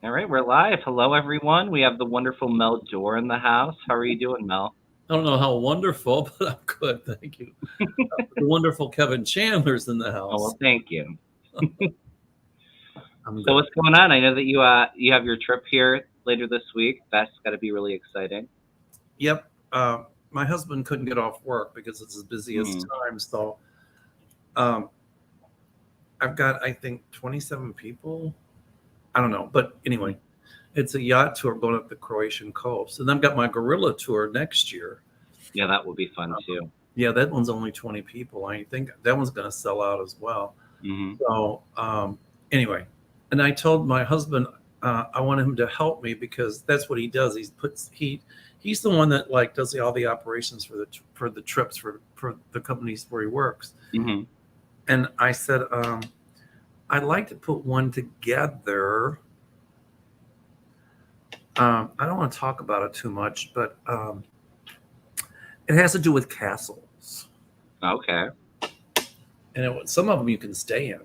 All right, we're live. Hello, everyone. We have the wonderful Mel Doerr in the house. How are you doing, Mel? I don't know how wonderful, but I'm good. Thank you. The wonderful Kevin Chandler's in the Oh, house. well, thank you. I'm So, good. what's going on? I know that you have your trip here later this week. That's got to be really exciting. Yep. My husband couldn't get off work because it's his busiest Hmm. time. So um, I've got, I think, 27 people. I don't know. But anyway, it's a yacht tour going up the Croatian coast. And I've got my gorilla tour next year. Yeah, that will be fun too. Yeah, that one's only 20 people. I think that one's going to sell out as well. Hmm. So anyway, and I told my husband I want him to help me because that's what he does. He's the one that like does all the operations for the trips for the companies where he works. Hmm. And I said I'd like to put one together. I don't want to talk about it too much, but it has to do with castles, Okay, and some of them you can stay in,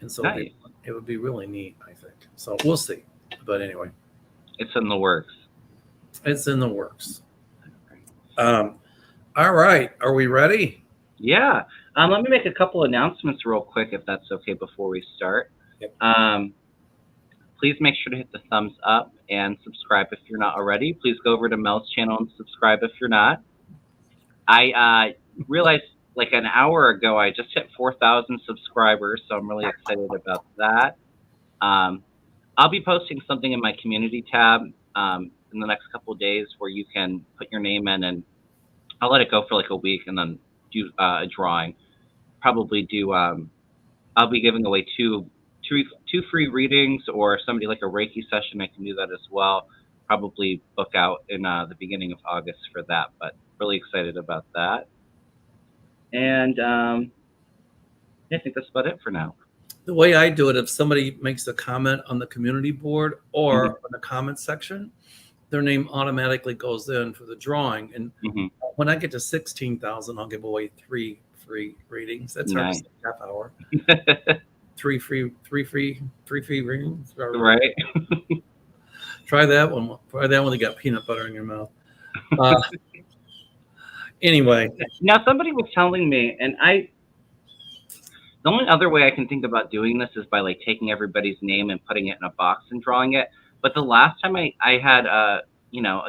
and so nice. it would be really neat. I think so. We'll see, but anyway. It's in the works. It's in the works. Um, all right. Are we ready? Yeah. Let me make a couple announcements real quick, if that's okay, before we start. Yep. Please make sure to hit the thumbs up and subscribe if you're not already. Please go over to Mel's channel and subscribe if you're not. I realized like an hour ago I just hit 4,000 subscribers, so I'm really excited about that. Um, I'll be posting something in my community tab in the next couple of days where you can put your name in, and I'll let it go for like a week and then do a drawing. Probably do. I'll be giving away two free readings, or if somebody like a Reiki session, I can do that as well. Probably book out in the beginning of August for that, but really excited about that. And yeah, I think that's about it for now. The way I do it, if somebody makes a comment on the community board or Hmm. on the comment section, their name automatically goes in for the drawing. And Hmm. when I get to 16,000, I'll give away 3 free readings. That's hard to Nice. say, half hour. Three free readings. Right. Try that one. Try that one. They got peanut butter in your mouth. Uh, anyway, Now somebody was telling me, and the only other way I can think about doing this is by like taking everybody's name and putting it in a box and drawing it. But the last time I had a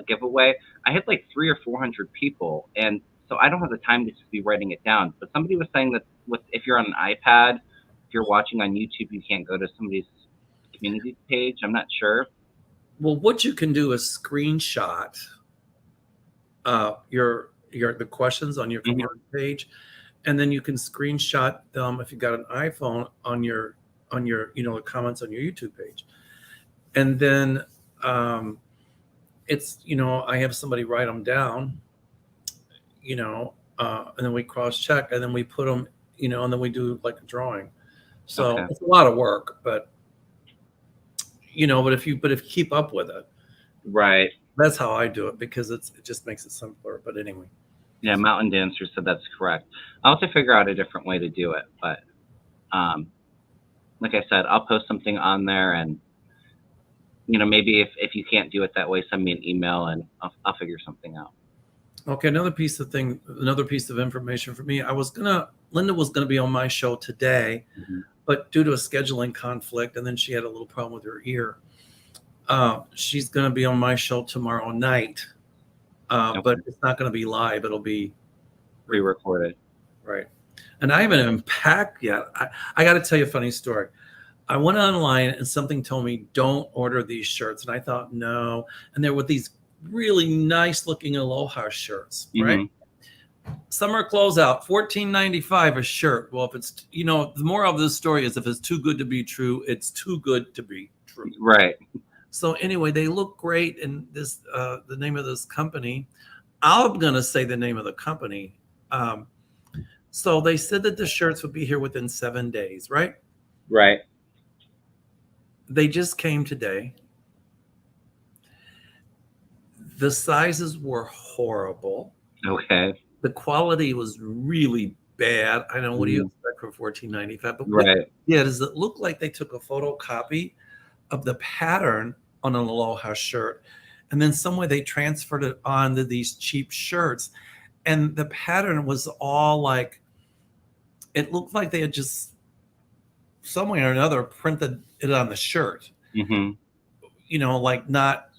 giveaway, I had like 300 or 400 people, and so I don't have the time to just be writing it down. But somebody was saying that if you're on an iPad, if you're watching on YouTube, you can't go to somebody's community page. I'm not sure. well, what you can do is screenshot your the questions on your Hmm. community page, and then you can screenshot them if you got an iPhone on your the comments on your YouTube page, and then it's I have somebody write them down, and then we cross check, and then we put them, and then we do like a drawing. So Okay. it's a lot of work, but but if you keep up with it, Right. that's how I do it because it just makes it simpler. But anyway. Yeah, Mountain Dancer said that's correct. I'll have to figure out a different way to do it, but um, like I said, I'll post something on there, and maybe if you can't do it that way, send me an email, and I'll figure something out. Okay, another piece of information for me. Linda was gonna be on my show today, Hmm. but due to a scheduling conflict, and then she had a little problem with her ear. She's gonna be on my show tomorrow night, but Okay. it's not gonna be live. It'll be Pre-recorded. right. And I haven't unpacked yet. I got to tell you a funny story. I went online and something told me don't order these shirts, and I thought no. And there were these really nice looking Aloha shirts, right? Hmm. Summer closeout, $14.95 a shirt. Well, if it's the moral of this story is if it's too good to be true, it's too good to be true. Right. So anyway, they look great, and this the name of this company. I'm gonna say the name of the company. Um, so they said that the shirts would be here within 7 days, right? Right. They just came today. The sizes were horrible. Okay. The quality was really bad. I know, what do you Mhm. expect for $14.95? But what Right. they did is it looked like they took a photocopy of the pattern on an Aloha shirt. And then some way they transferred it onto these cheap shirts. And the pattern was all like, it looked like they had just some way or another printed it on the shirt, like not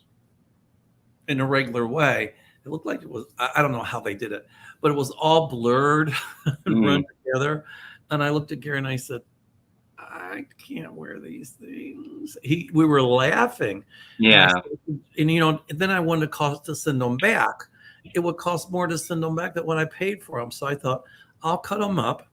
in a regular way. It looked like it was, I don't know how they did it, but it was all blurred and run together. And I looked at Gary and I said, I can't wear these things. We were laughing. Yeah. And then I wanted to send them back. It would cost more to send them back than what I paid for them. So I thought, I'll cut them up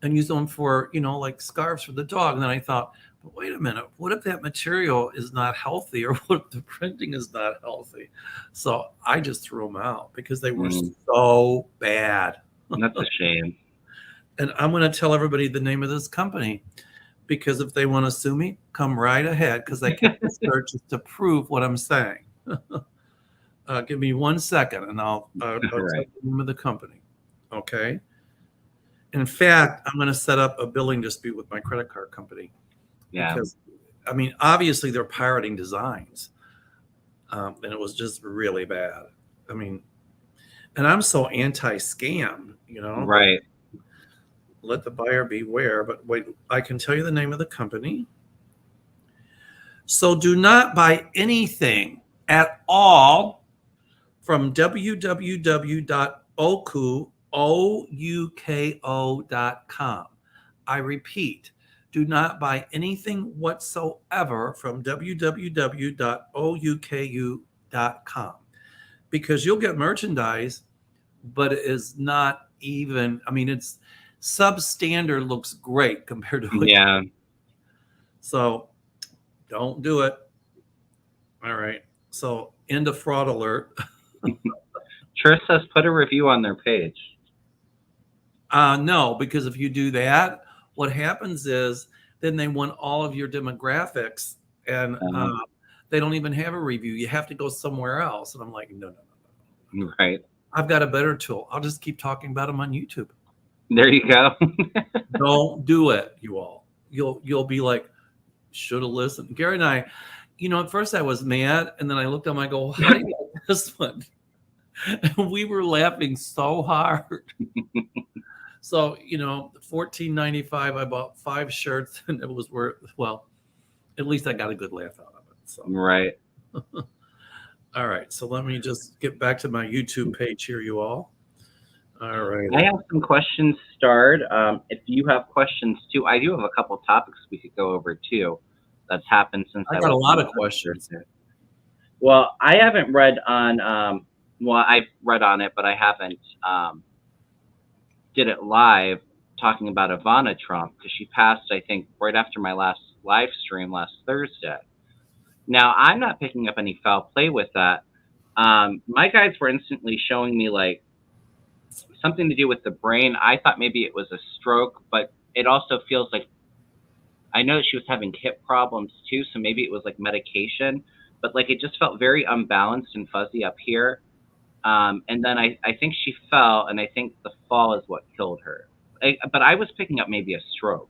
and use them for, like scarves for the dog. And then I thought, but wait a minute, what if that material is not healthy, or what if the printing is not healthy? So I just threw them out because they were so bad. That's a shame. And I'm going to tell everybody the name of this company, because if they want to sue me, come right ahead, because I kept the searches to prove what I'm saying. Give me 1 second and I'll tell you the name of the company. Okay. In fact, I'm going to set up a billing dispute with my credit card company. Yeah. Because, obviously they're pirating designs. And it was just really bad. And I'm so anti-scam, Right. Let the buyer beware. But wait, I can tell you the name of the company. So do not buy anything at all from www.ouko.com. I repeat, do not buy anything whatsoever from www.ouku.com, because you'll get merchandise, but it is not even, it's substandard, looks great compared to what So don't do it. All right. So end of fraud alert. Trish says put a review on their page. No, because if you do that, what happens is then they want all of your demographics, and they don't even have a review. You have to go somewhere else. And I'm like, no. Right. I've got a better tool. I'll just keep talking about them on YouTube. There you go. Don't do it, you all. You'll be like, should have listened. Gary and I, at first I was mad, and then I looked at him, I go, how do you like this one? And we were laughing so hard. So, $14.95, I bought 5 shirts, and it was worth, well, at least I got a good laugh out of it. So. Right. All right. So let me just get back to my YouTube page here, you all. All right. I have some questions starred. If you have questions too, I do have a couple topics we could go over too. That's happened since I got a lot of questions. Well, I haven't read on. I've read on it, but I haven't did it live talking about Ivana Trump, because she passed, I think, right after my last live stream last Thursday. Now, I'm not picking up any foul play with that. My guys were instantly showing me like something to do with the brain. I thought maybe it was a stroke, but it also feels like, I know she was having hip problems too, so maybe it was like medication, but like it just felt very unbalanced and fuzzy up here. And then I think she fell, and I think the fall is what killed her. But I was picking up maybe a stroke.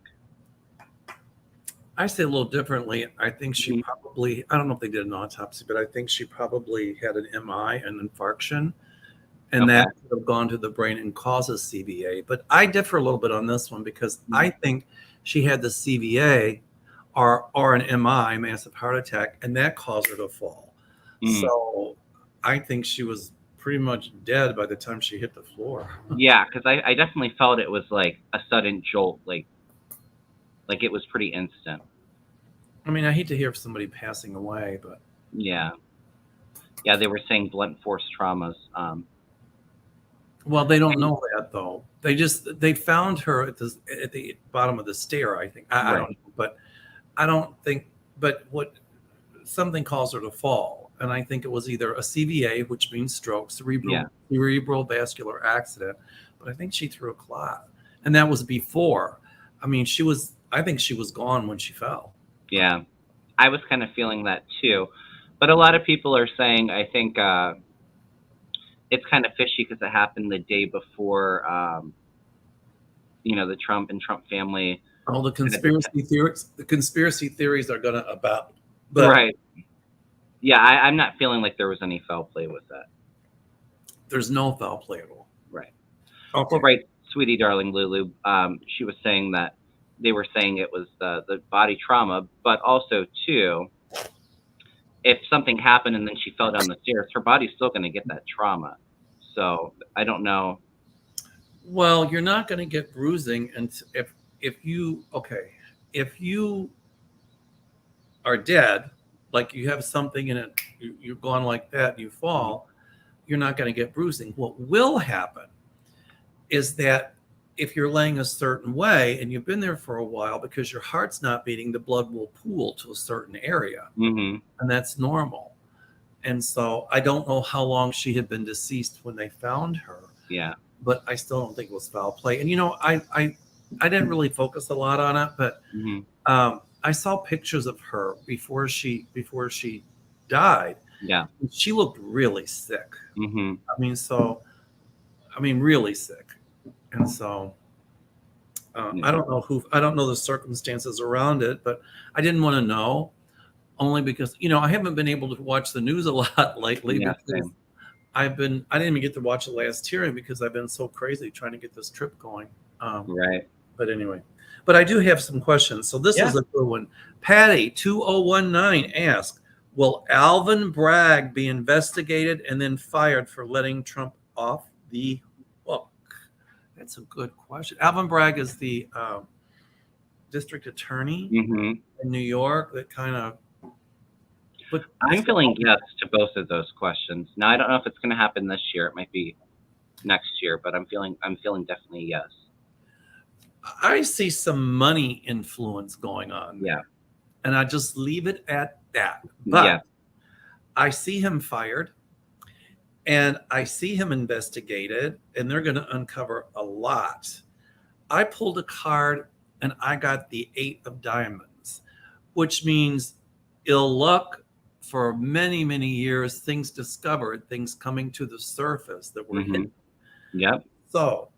I say a little differently. I think she probably, I don't know if they did an autopsy, but I think she probably had an MI, an infarction, and that could have gone to the brain and causes CVA. But I differ a little bit on this one, because I think she had the CVA or an MI, massive heart attack, and that caused her to fall. So I think she was pretty much dead by the time she hit the floor. Yeah, because I definitely felt it was like a sudden jolt, like it was pretty instant. I mean, I hate to hear of somebody passing away, but yeah, they were saying blunt force traumas. Well, they don't know that though. They found her at the bottom of the stair, I think. I don't know, but I don't think. But what something caused her to fall, and I think it was either a CVA, which means stroke, cerebral vascular accident. But I think she threw a clot, and that was before. I mean, I think she was gone when she fell. Yeah, I was kind of feeling that too. But a lot of people are saying, I think it's kind of fishy because it happened the day before, the Trump and Trump family. All the conspiracy theories. The conspiracy theories are going to But right. Yeah, I'm not feeling like there was any foul play with that. there's no foul play at all. Right. Okay. Well, right, sweetie, darling Lulu. She was saying that they were saying it was the body trauma, but also too, if something happened and then she fell down the stairs, her body's still going to get that trauma. So I don't know. Well, you're not going to get bruising, and if you are dead, like you have something in it, you're gone like that, you fall, you're not going to get bruising. What will happen is that if you're laying a certain way and you've been there for a while, because your heart's not beating, the blood will pool to a certain area, Mm-hmm. and that's normal. And so I don't know how long she had been deceased when they found her. Yeah. But I still don't think it was foul play. And I didn't really focus a lot on it, but I saw pictures of her before she died. Yeah. She looked really sick. Mm-hmm. I mean, really sick. And so I don't know the circumstances around it, but I didn't want to know, only because I haven't been able to watch the news a lot lately. Yeah, because same. I didn't even get to watch the last hearing because I've been so crazy trying to get this trip going. Right. But anyway, but I do have some questions. So this is a good one. Patty 2019 asked, will Alvin Bragg be investigated and then fired for letting Trump off the hook? That's a good question. Alvin Bragg is the district attorney in New York that kind of. I'm feeling yes to both of those questions. Now I don't know if it's going to happen this year. It might be next year, but I'm feeling definitely yes. I see some money influence going on. Yeah. And I just leave it at that. But yeah. I see him fired and I see him investigated, and they're going to uncover a lot. I pulled a card and I got the 8 of diamonds, which means ill luck for many, many years, things discovered, things coming to the surface that were hidden. Yep. So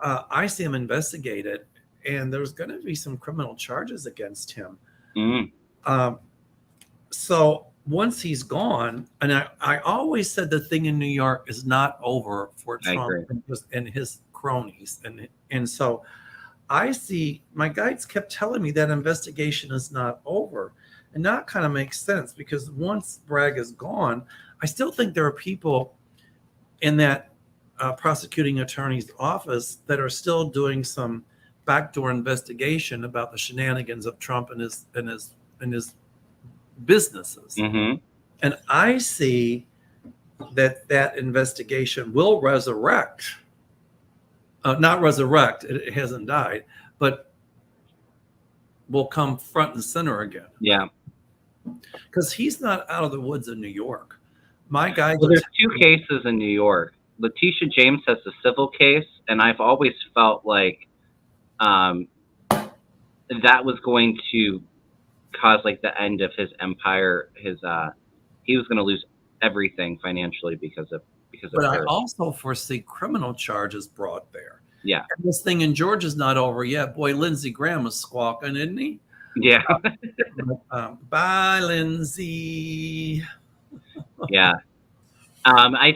I see him investigated, and there's going to be some criminal charges against him. So once he's gone, and I always said the thing in New York is not over for Trump and his cronies. And so I see, my guides kept telling me that investigation is not over. And that kind of makes sense, because once Bragg is gone, I still think there are people in that prosecuting attorney's office that are still doing some backdoor investigation about the shenanigans of Trump and his businesses. And I see that investigation will resurrect, not resurrect, it hasn't died, but will come front and center again. Yeah. Because he's not out of the woods in New York. My guy. Well, there's 2 cases in New York. Letitia James has the civil case, and I've always felt like that was going to cause like the end of his empire. He was going to lose everything financially because of But her. I also foresee criminal charges brought there. Yeah. And this thing in Georgia's not over yet. Boy, Lindsey Graham is squawking, isn't he? Yeah. Bye, Lindsey. Yeah.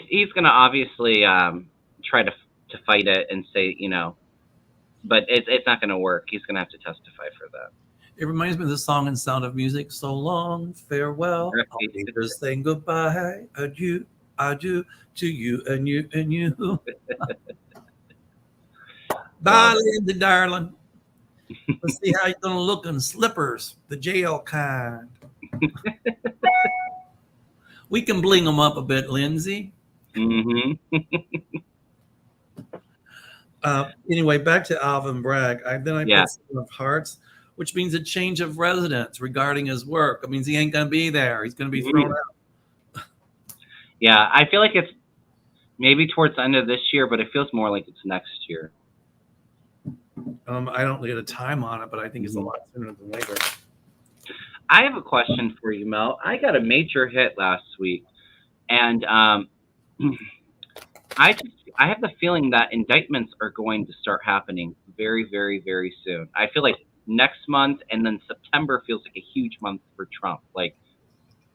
He's going to obviously try to fight it and say, but it's not going to work. He's going to have to testify for that. It reminds me of the song in Sound of Music. So long, farewell. Right. I'll be just saying goodbye. Adieu, adieu to you and you and you. Bye, Lindsey, darling. Let's see how you're going to look in slippers, the jail kind. We can bling them up a bit, Lindsay. Anyway, back to Alvin Bragg. I put 7 of hearts, which means a change of residence regarding his work. It means he ain't going to be there. He's going to be thrown out. Yeah, I feel like it's maybe towards the end of this year, but it feels more like it's next year. I don't get a time on it, but I think it's a lot sooner than later. I have a question for you, Mel. I got a major hit last week, and I have the feeling that indictments are going to start happening very, very, very soon. I feel like next month, and then September feels like a huge month for Trump. Like,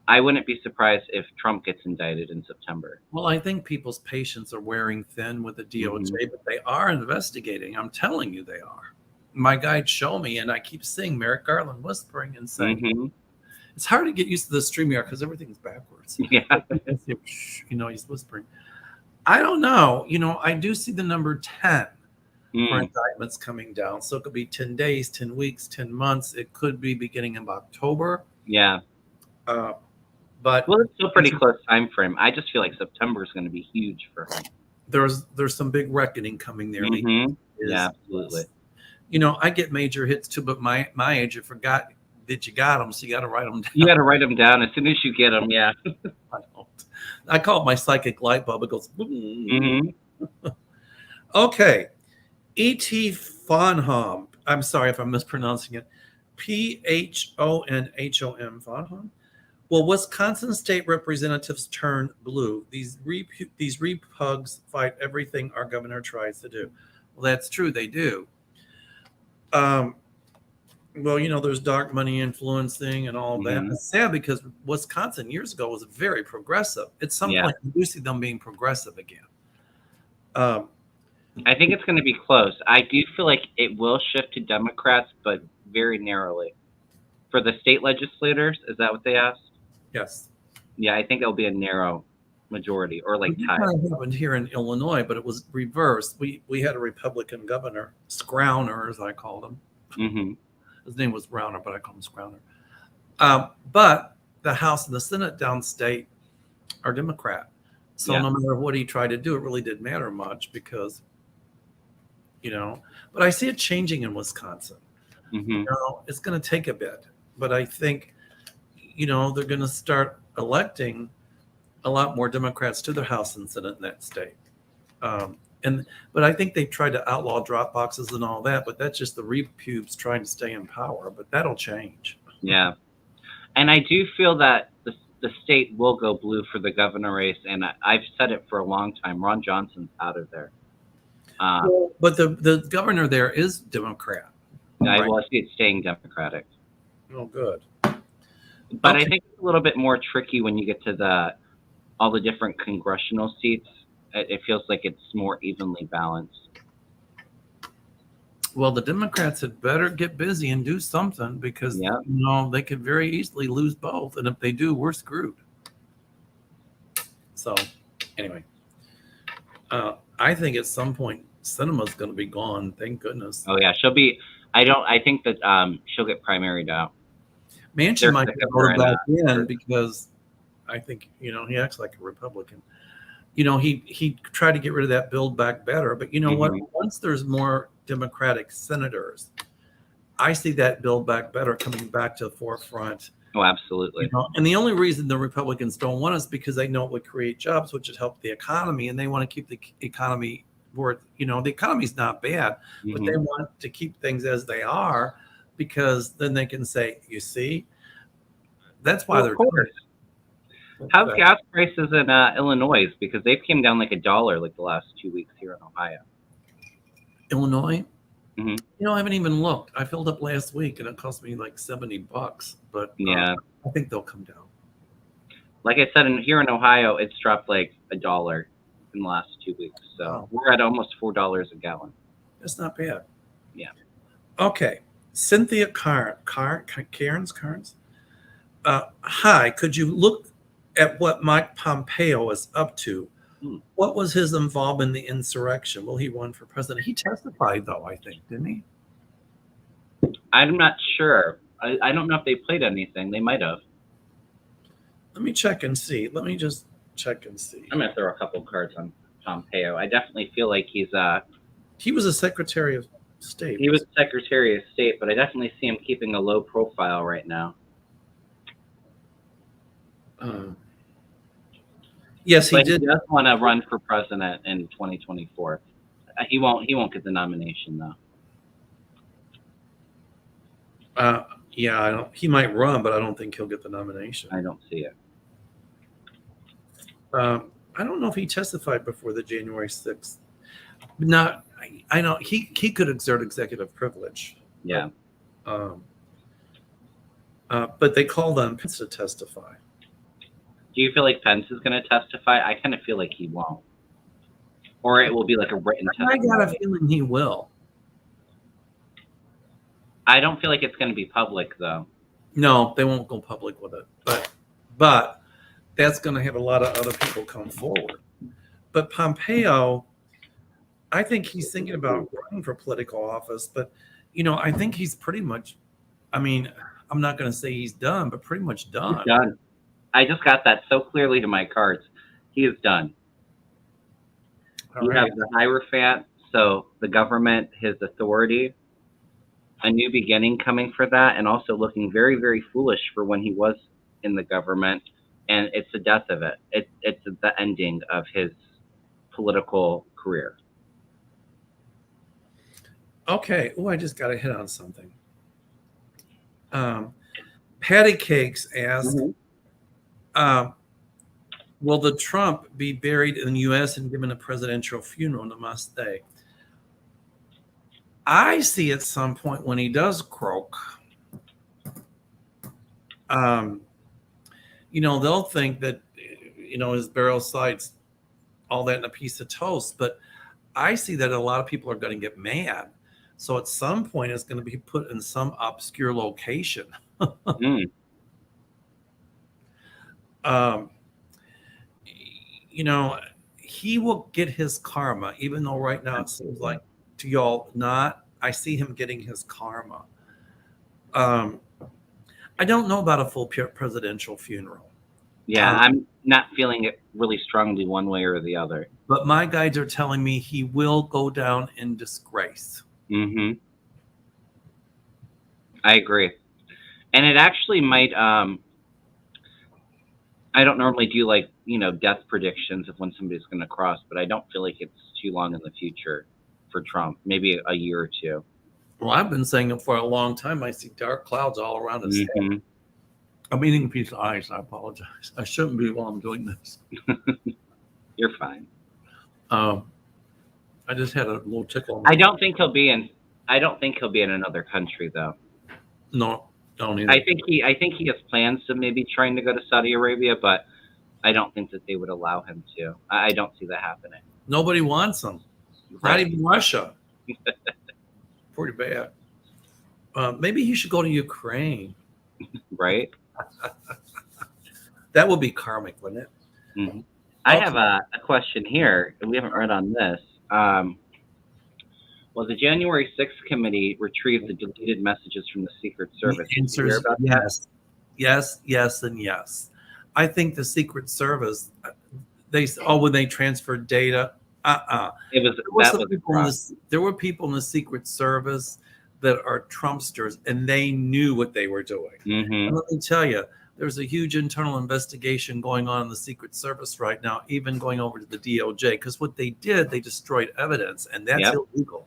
I wouldn't be surprised if Trump gets indicted in September. Well, I think people's patience are wearing thin with the DOJ, Mhm. but they are investigating. I'm telling you, they are. My guides show me, and I keep seeing Merrick Garland whispering and saying, Mhm. it's hard to get used to the StreamYard because everything's backwards. Yeah. He's whispering. I don't know. I do see the number 10 for Mm. indictments coming down. So it could be 10 days, 10 weeks, 10 months. It could be beginning of October. Yeah. But Well, it's still pretty close time frame. I just feel like September is going to be huge for him. there's some big reckoning coming there. Mhm. Yeah, absolutely. I get major hits too, but my age, I forgot that you got them, so you got to write them down. You got to write them down as soon as you get them. Yeah. I call it my psychic light bulb. It goes, boom. Mhm. Okay. E.T. Fonhom. I'm sorry if I'm mispronouncing it. Phonhom. Fonhom. Well, Wisconsin state representatives turn blue. These repugs fight everything our governor tries to do. Well, that's true. They do. Well, there's dark money influencing and all that. Mhm. It's sad because Wisconsin years ago was very progressive. At some Yeah. point, you do see them being progressive again. I think it's going to be close. I do feel like it will shift to Democrats, but very narrowly. For the state legislators, is that what they asked? Yes. Yeah, I think it'll be a narrow majority or like It tie. kind of happened here in Illinois, but it was reversed. We had a Republican governor, Scrowner, as I called him. Mhm. His name was Browner, but I called him Scrowner. But the House and the Senate downstate are Democrat. So Yeah. no matter what he tried to do, it really didn't matter much because, but I see it changing in Wisconsin. Mhm. It's going to take a bit, but I think, they're going to start electing a lot more Democrats to the House and Senate in that state. But I think they've tried to outlaw drop boxes and all that, but that's just the repubes trying to stay in power, but that'll change. Yeah. And I do feel that the state will go blue for the governor race, and I've said it for a long time. Ron Johnson's out of there. But the governor there is Democrat. I Right. will see it staying Democratic. Oh, good. But Okay. I think it's a little bit more tricky when you get to all the different congressional seats. It feels like it's more evenly balanced. Well, the Democrats had better get busy and do something because Yeah. they could very easily lose both, and if they do, we're screwed. So, anyway, I think at some point Cinema's going to be gone. Thank goodness. Oh yeah, she'll be. I think that she'll get primaried out. Manchin might sick get of her voted back and, in because I think he acts like a Republican. He tried to get rid of that Build Back Better, but you know what? Mhm. Once there's more Democratic senators, I see that Build Back Better coming back to the forefront. Oh, absolutely. And the only reason the Republicans don't want us because they know it would create jobs, which would help the economy, and they want to keep the economy where the economy's not bad, but they Mhm. want to keep things as they are because then they can say, you see, that's why Well, they're of course. doing it. How's gas prices in Illinois? Because they've came down like $1 like the last 2 weeks here in Ohio. Illinois? Mhm. I haven't even looked. I filled up last week and it cost me like $70, but Yeah. I think they'll come down. Like I said, here in Ohio, it's dropped like $1 in the last 2 weeks. So Wow. we're at almost $4 a gallon. That's not bad. Yeah. Okay. Cynthia Cairns. Hi, could you look at what Mike Pompeo is up to? What was his involvement in the insurrection? Will he run for president? He testified, though, I think, didn't he? I'm not sure. I don't know if they played anything. They might have. Let me check and see. Let me just check and see. I'm going to throw a couple cards on Pompeo. I definitely feel like he was a Secretary of State. He was Secretary of State, but I definitely see him keeping a low profile right now. Yes, But he did. He does want to run for president in 2024. He won't get the nomination though. Yeah, he might run, but I don't think he'll get the nomination. I don't see it. I don't know if he testified before the January 6th. I know he could exert executive privilege. Yeah. But they called on Pence to testify. Do you feel like Pence is going to testify? I kind of feel like he won't. Or it will be like a written testimony. I got a feeling he will. I don't feel like it's going to be public, though. No, they won't go public with it. But that's going to have a lot of other people come forward. But Pompeo, I think he's thinking about running for political office. But, I think he's pretty much, I'm not going to say he's done, but pretty much done. He's done. I just got that so clearly to my cards. He is done. You have the Hierophant, so the government, his authority, a new beginning coming for that, and also looking very, very foolish for when he was in the government. And it's the death of it. It's the ending of his political career. Okay. Oh, I just got to hit on something. Patty Cakes asked, will the Trump be buried in the U.S. and given a presidential funeral? Namaste. I see at some point when he does croak, they'll think that, his burial site's all that in a piece of toast. But I see that a lot of people are going to get mad. So at some point, it's going to be put in some obscure location. He will get his karma, even though right now it seems like to y'all not. I see him getting his karma. I don't know about a full presidential funeral. Yeah, I'm not feeling it really strongly one way or the other. But my guides are telling me he will go down in disgrace. I agree. And it actually might, I don't normally do death predictions of when somebody's going to cross, but I don't feel like it's too long in the future for Trump, maybe a year or two. Well, I've been saying it for a long time. I see dark clouds all around his head. I'm eating a piece of ice. I apologize. I shouldn't be while I'm doing this. You're fine. I just had a little tickle. I don't think he'll be in another country, though. No, don't either. I think he has plans to maybe trying to go to Saudi Arabia, but I don't think that they would allow him to. I don't see that happening. Nobody wants him. Not even Russia. Pretty bad. Maybe he should go to Ukraine. Right? That would be karmic, wouldn't it? Mm-hmm. I have a question here, and we haven't read on this. Well, the January 6th committee retrieved the deleted messages from the Secret Service. The answer is yes. Yes, yes, and yes. I think the Secret Service, when they transferred data, there were people in the Secret Service that are Trumpsters, and they knew what they were doing. And let me tell you, there's a huge internal investigation going on in the Secret Service right now, even going over to the DOJ, because what they did, they destroyed evidence, and that's illegal.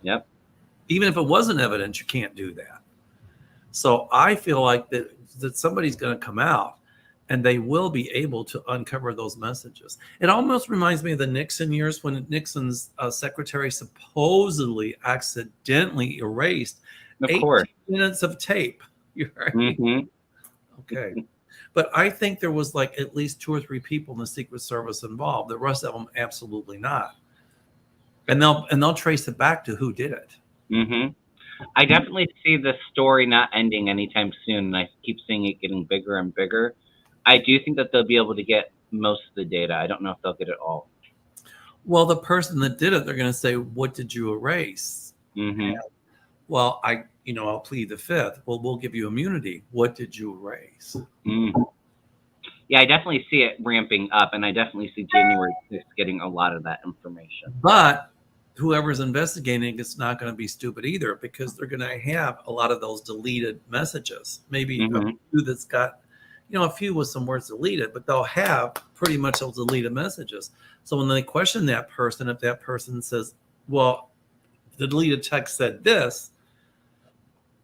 Yep. Even if it wasn't evidence, you can't do that. So I feel like that somebody's going to come out, and they will be able to uncover those messages. It almost reminds me of the Nixon years when Nixon's secretary supposedly accidentally erased 18 minutes of tape. You're right. Okay. But I think there was at least 2 or 3 people in the Secret Service involved. The rest of them, absolutely not. And they'll trace it back to who did it. I definitely see this story not ending anytime soon, and I keep seeing it getting bigger and bigger. I do think that they'll be able to get most of the data. I don't know if they'll get it all. Well, the person that did it, they're going to say, "What did you erase?" Well, I'll plead the fifth. Well, we'll give you immunity. What did you erase? Yeah, I definitely see it ramping up, and I definitely see January 6th getting a lot of that information. But whoever's investigating it's not going to be stupid either, because they're going to have a lot of those deleted messages. Maybe a few that's got, a few with some words deleted, but they'll have pretty much those deleted messages. So when they question that person, if that person says, well, the deleted text said this,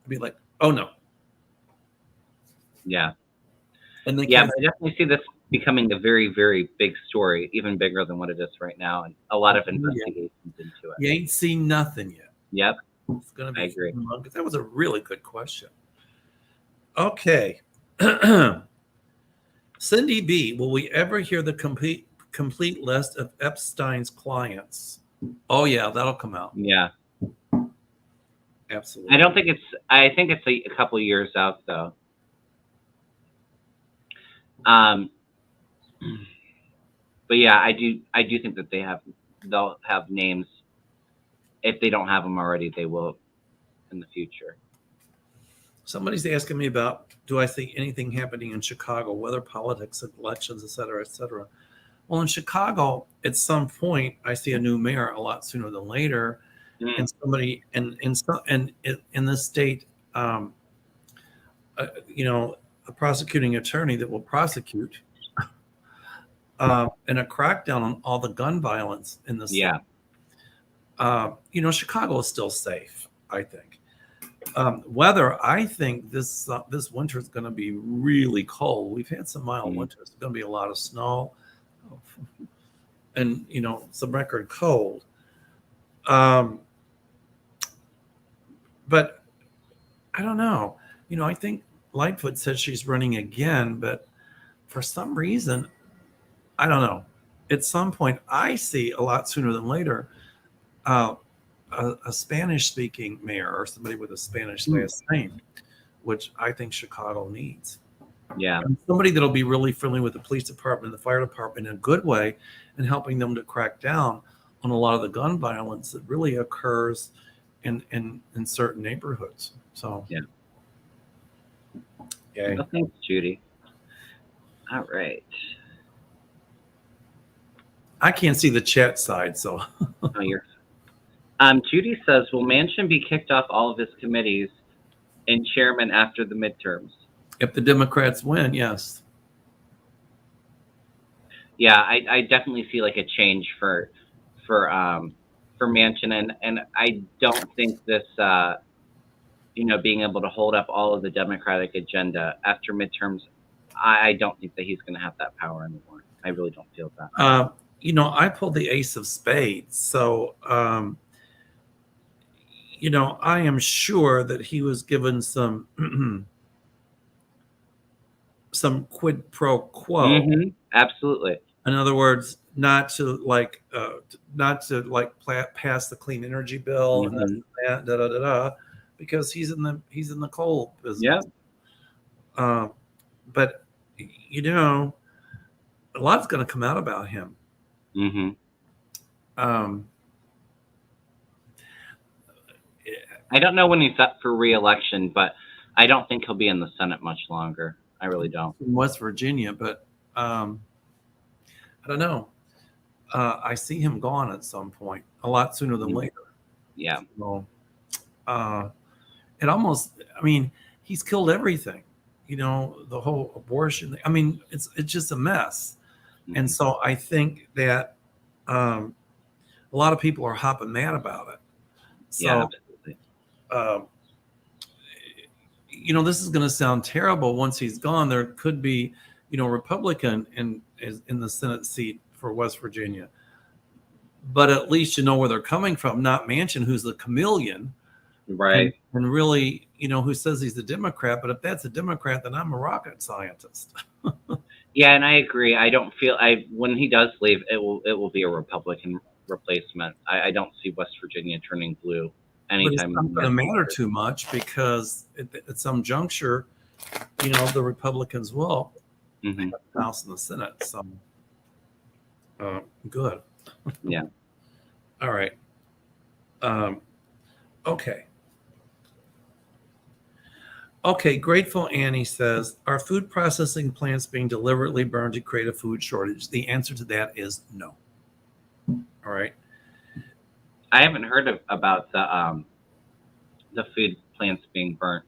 I'd be like, oh no. Yeah. And I definitely see this becoming a very, very big story, even bigger than what it is right now, and a lot of investigations into it. You ain't seen nothing yet. Yep. It's going to I be agree. humongous. That was a really good question. Okay. Cindy B, will we ever hear the complete list of Epstein's clients? Oh yeah, that'll come out. Yeah. Absolutely. I think it's a couple years out though. But yeah, I do think that they'll have names. If they don't have them already, they will in the future. Somebody's asking me about, do I think anything happening in Chicago, weather, politics, elections, et cetera, et cetera. Well, in Chicago, at some point, I see a new mayor a lot sooner than later, and somebody in this state, you know, a prosecuting attorney that will prosecute, and a crackdown on all the gun violence in the state. Yeah. You know, Chicago is still safe, I think. Weather, I think this winter is going to be really cold. We've had some mild winters. There's going to be a lot of snow, and you know, some record cold. But I don't know. You know, I think Lightfoot said she's running again, but for some reason, I don't know. At some point, I see a lot sooner than later a Spanish-speaking mayor or somebody with a Spanish last name, which I think Chicago needs. Yeah. And somebody that'll be really friendly with the police department and the fire department in a good way and helping them to crack down on a lot of the gun violence that really occurs in certain neighborhoods. So yeah. Okay. Well, thanks, Judy. All right. I can't see the chat side, so. Oh, you're. Judy says, will Manchin be kicked off all of his committees and chairman after the midterms? If the Democrats win, yes. Yeah, I definitely see like a change for Manchin, and I don't think this you know, being able to hold up all of the Democratic agenda after midterms, I don't think that he's going to have that power anymore. I really don't feel that. You know, I pulled the ace of spades, so you know, I am sure that he was given some some quid pro quo. Absolutely. In other words, not to pass the clean energy bill and that, because he's in the coal business. Yeah. But you know, a lot's going to come out about him. I don't know when he's up for re-election, but I don't think he'll be in the Senate much longer. I really don't. In West Virginia, but I don't know. I see him gone at some point, a lot sooner than later. Yeah. So, it almost, I mean, he's killed everything. You know, the whole abortion. I mean, it's just a mess. And so I think that a lot of people are hopping mad about it. So, yeah, absolutely. You know, this is going to sound terrible. Once he's gone, there could be, you know, Republican in the Senate seat for West Virginia. But at least you know where they're coming from, not Manchin, who's the chameleon. Right. And really, you know, who says he's a Democrat. But if that's a Democrat, then I'm a rocket scientist. Yeah, and I agree. I don't feel when he does leave, it will be a Republican replacement. I don't see West Virginia turning blue anytime. But it's not going to matter too much because at some juncture, you know, the Republicans will have the House and the Senate. So good. Yeah. All right. Okay. Okay, Grateful Annie says, are food processing plants being deliberately burned to create a food shortage? The answer to that is no. All right. I haven't heard about the food plants being burnt.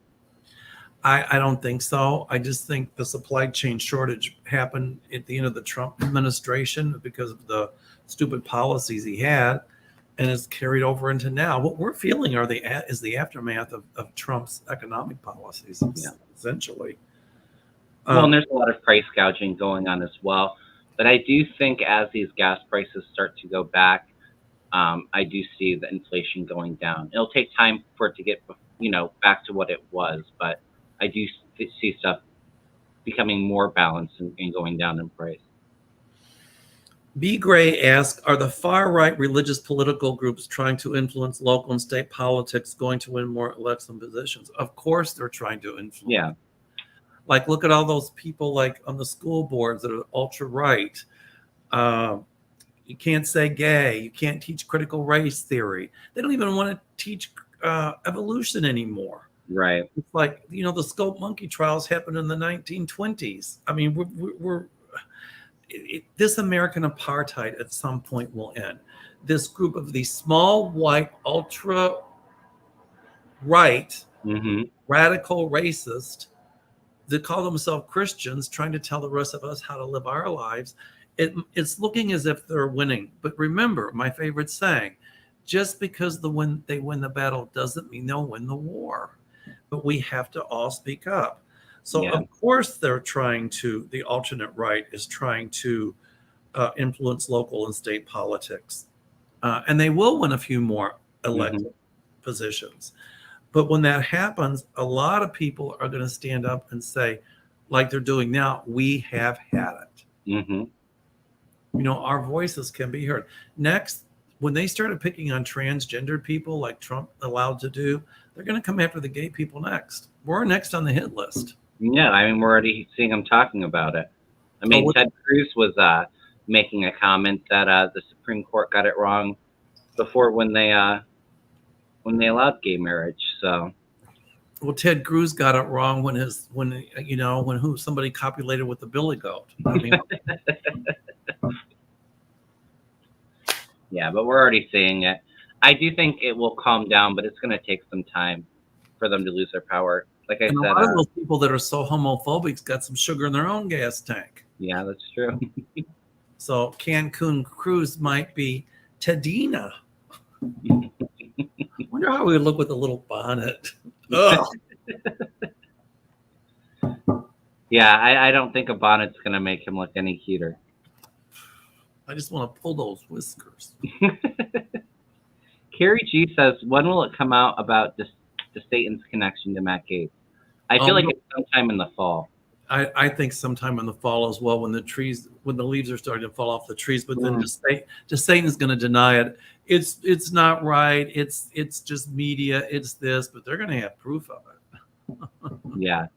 I don't think so. I just think the supply chain shortage happened at the end of the Trump administration because of the stupid policies he had, and it's carried over into now. What we're feeling is the aftermath of Trump's economic policies, essentially. Well, and there's a lot of price gouging going on as well. But I do think as these gas prices start to go back, I do see the inflation going down. It'll take time for it to get, back to what it was, but I do see stuff becoming more balanced and going down in price. B. Gray asks, are the far-right religious political groups trying to influence local and state politics going to win more election positions? Of course they're trying to influence. Yeah. Like, look at all those people like on the school boards that are ultra-right. You can't say gay. You can't teach critical race theory. They don't even want to teach evolution anymore. Right. It's like, the Scope monkey trials happened in the 1920s. I mean, this American apartheid at some point will end. This group of these small, white, ultra right, radical racist that call themselves Christians, trying to tell the rest of us how to live our lives. It's looking as if they're winning. But remember, my favorite saying, just because they win the battle doesn't mean they'll win the war. But we have to all speak up. So, Of course, the alternate right is trying to influence local and state politics. And they will win a few more elected positions. But when that happens, a lot of people are going to stand up and say, like they're doing now, we have had it. Our voices can be heard. Next, when they started picking on transgendered people like Trump allowed to do, they're going to come after the gay people next. We're next on the hit list. Yeah, I mean, we're already seeing them talking about it. I mean, Ted Cruz was making a comment that the Supreme Court got it wrong before when they allowed gay marriage. So, well, Ted Cruz got it wrong when somebody copulated with the billy goat. I mean, yeah, but we're already seeing it. I do think it will calm down, but it's going to take some time for them to lose their power. Like I said, a lot of those people that are so homophobic got some sugar in their own gas tank. Yeah, that's true. So Cancun Cruz might be Tedina. Wonder how we would look with a little bonnet. Yeah, I don't think a bonnet's going to make him look any cuter. I just want to pull those whiskers. Carrie G says, when will it come out about Satan's connection to Matt Gaetz? I feel like it's sometime in the fall. I think sometime in the fall as well, when the leaves are starting to fall off the trees. But then just Satan's going to deny it. It's not right. It's just media. It's this, but they're going to have proof of it. Yeah,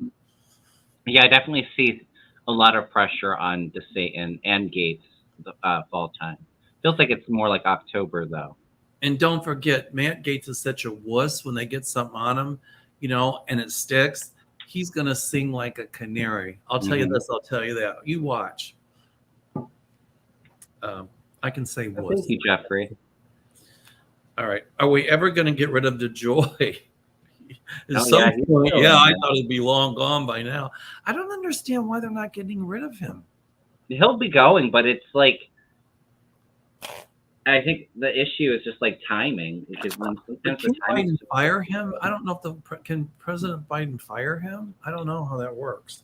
I definitely see a lot of pressure on Satan and Gaetz the fall time. Feels like it's more like October though. And don't forget, Matt Gaetz is such a wuss when they get something on him, and it sticks. He's going to sing like a canary. I'll tell you this, I'll tell you that. You watch. I can say wuss. Thank you, Jeffrey. All right. Are we ever going to get rid of DeJoy? I thought it'd be long gone by now. I don't understand why they're not getting rid of him. He'll be going, but it's like, I think the issue is just like timing, because when sometimes can Biden fire him? I don't know if can President Biden fire him? I don't know how that works.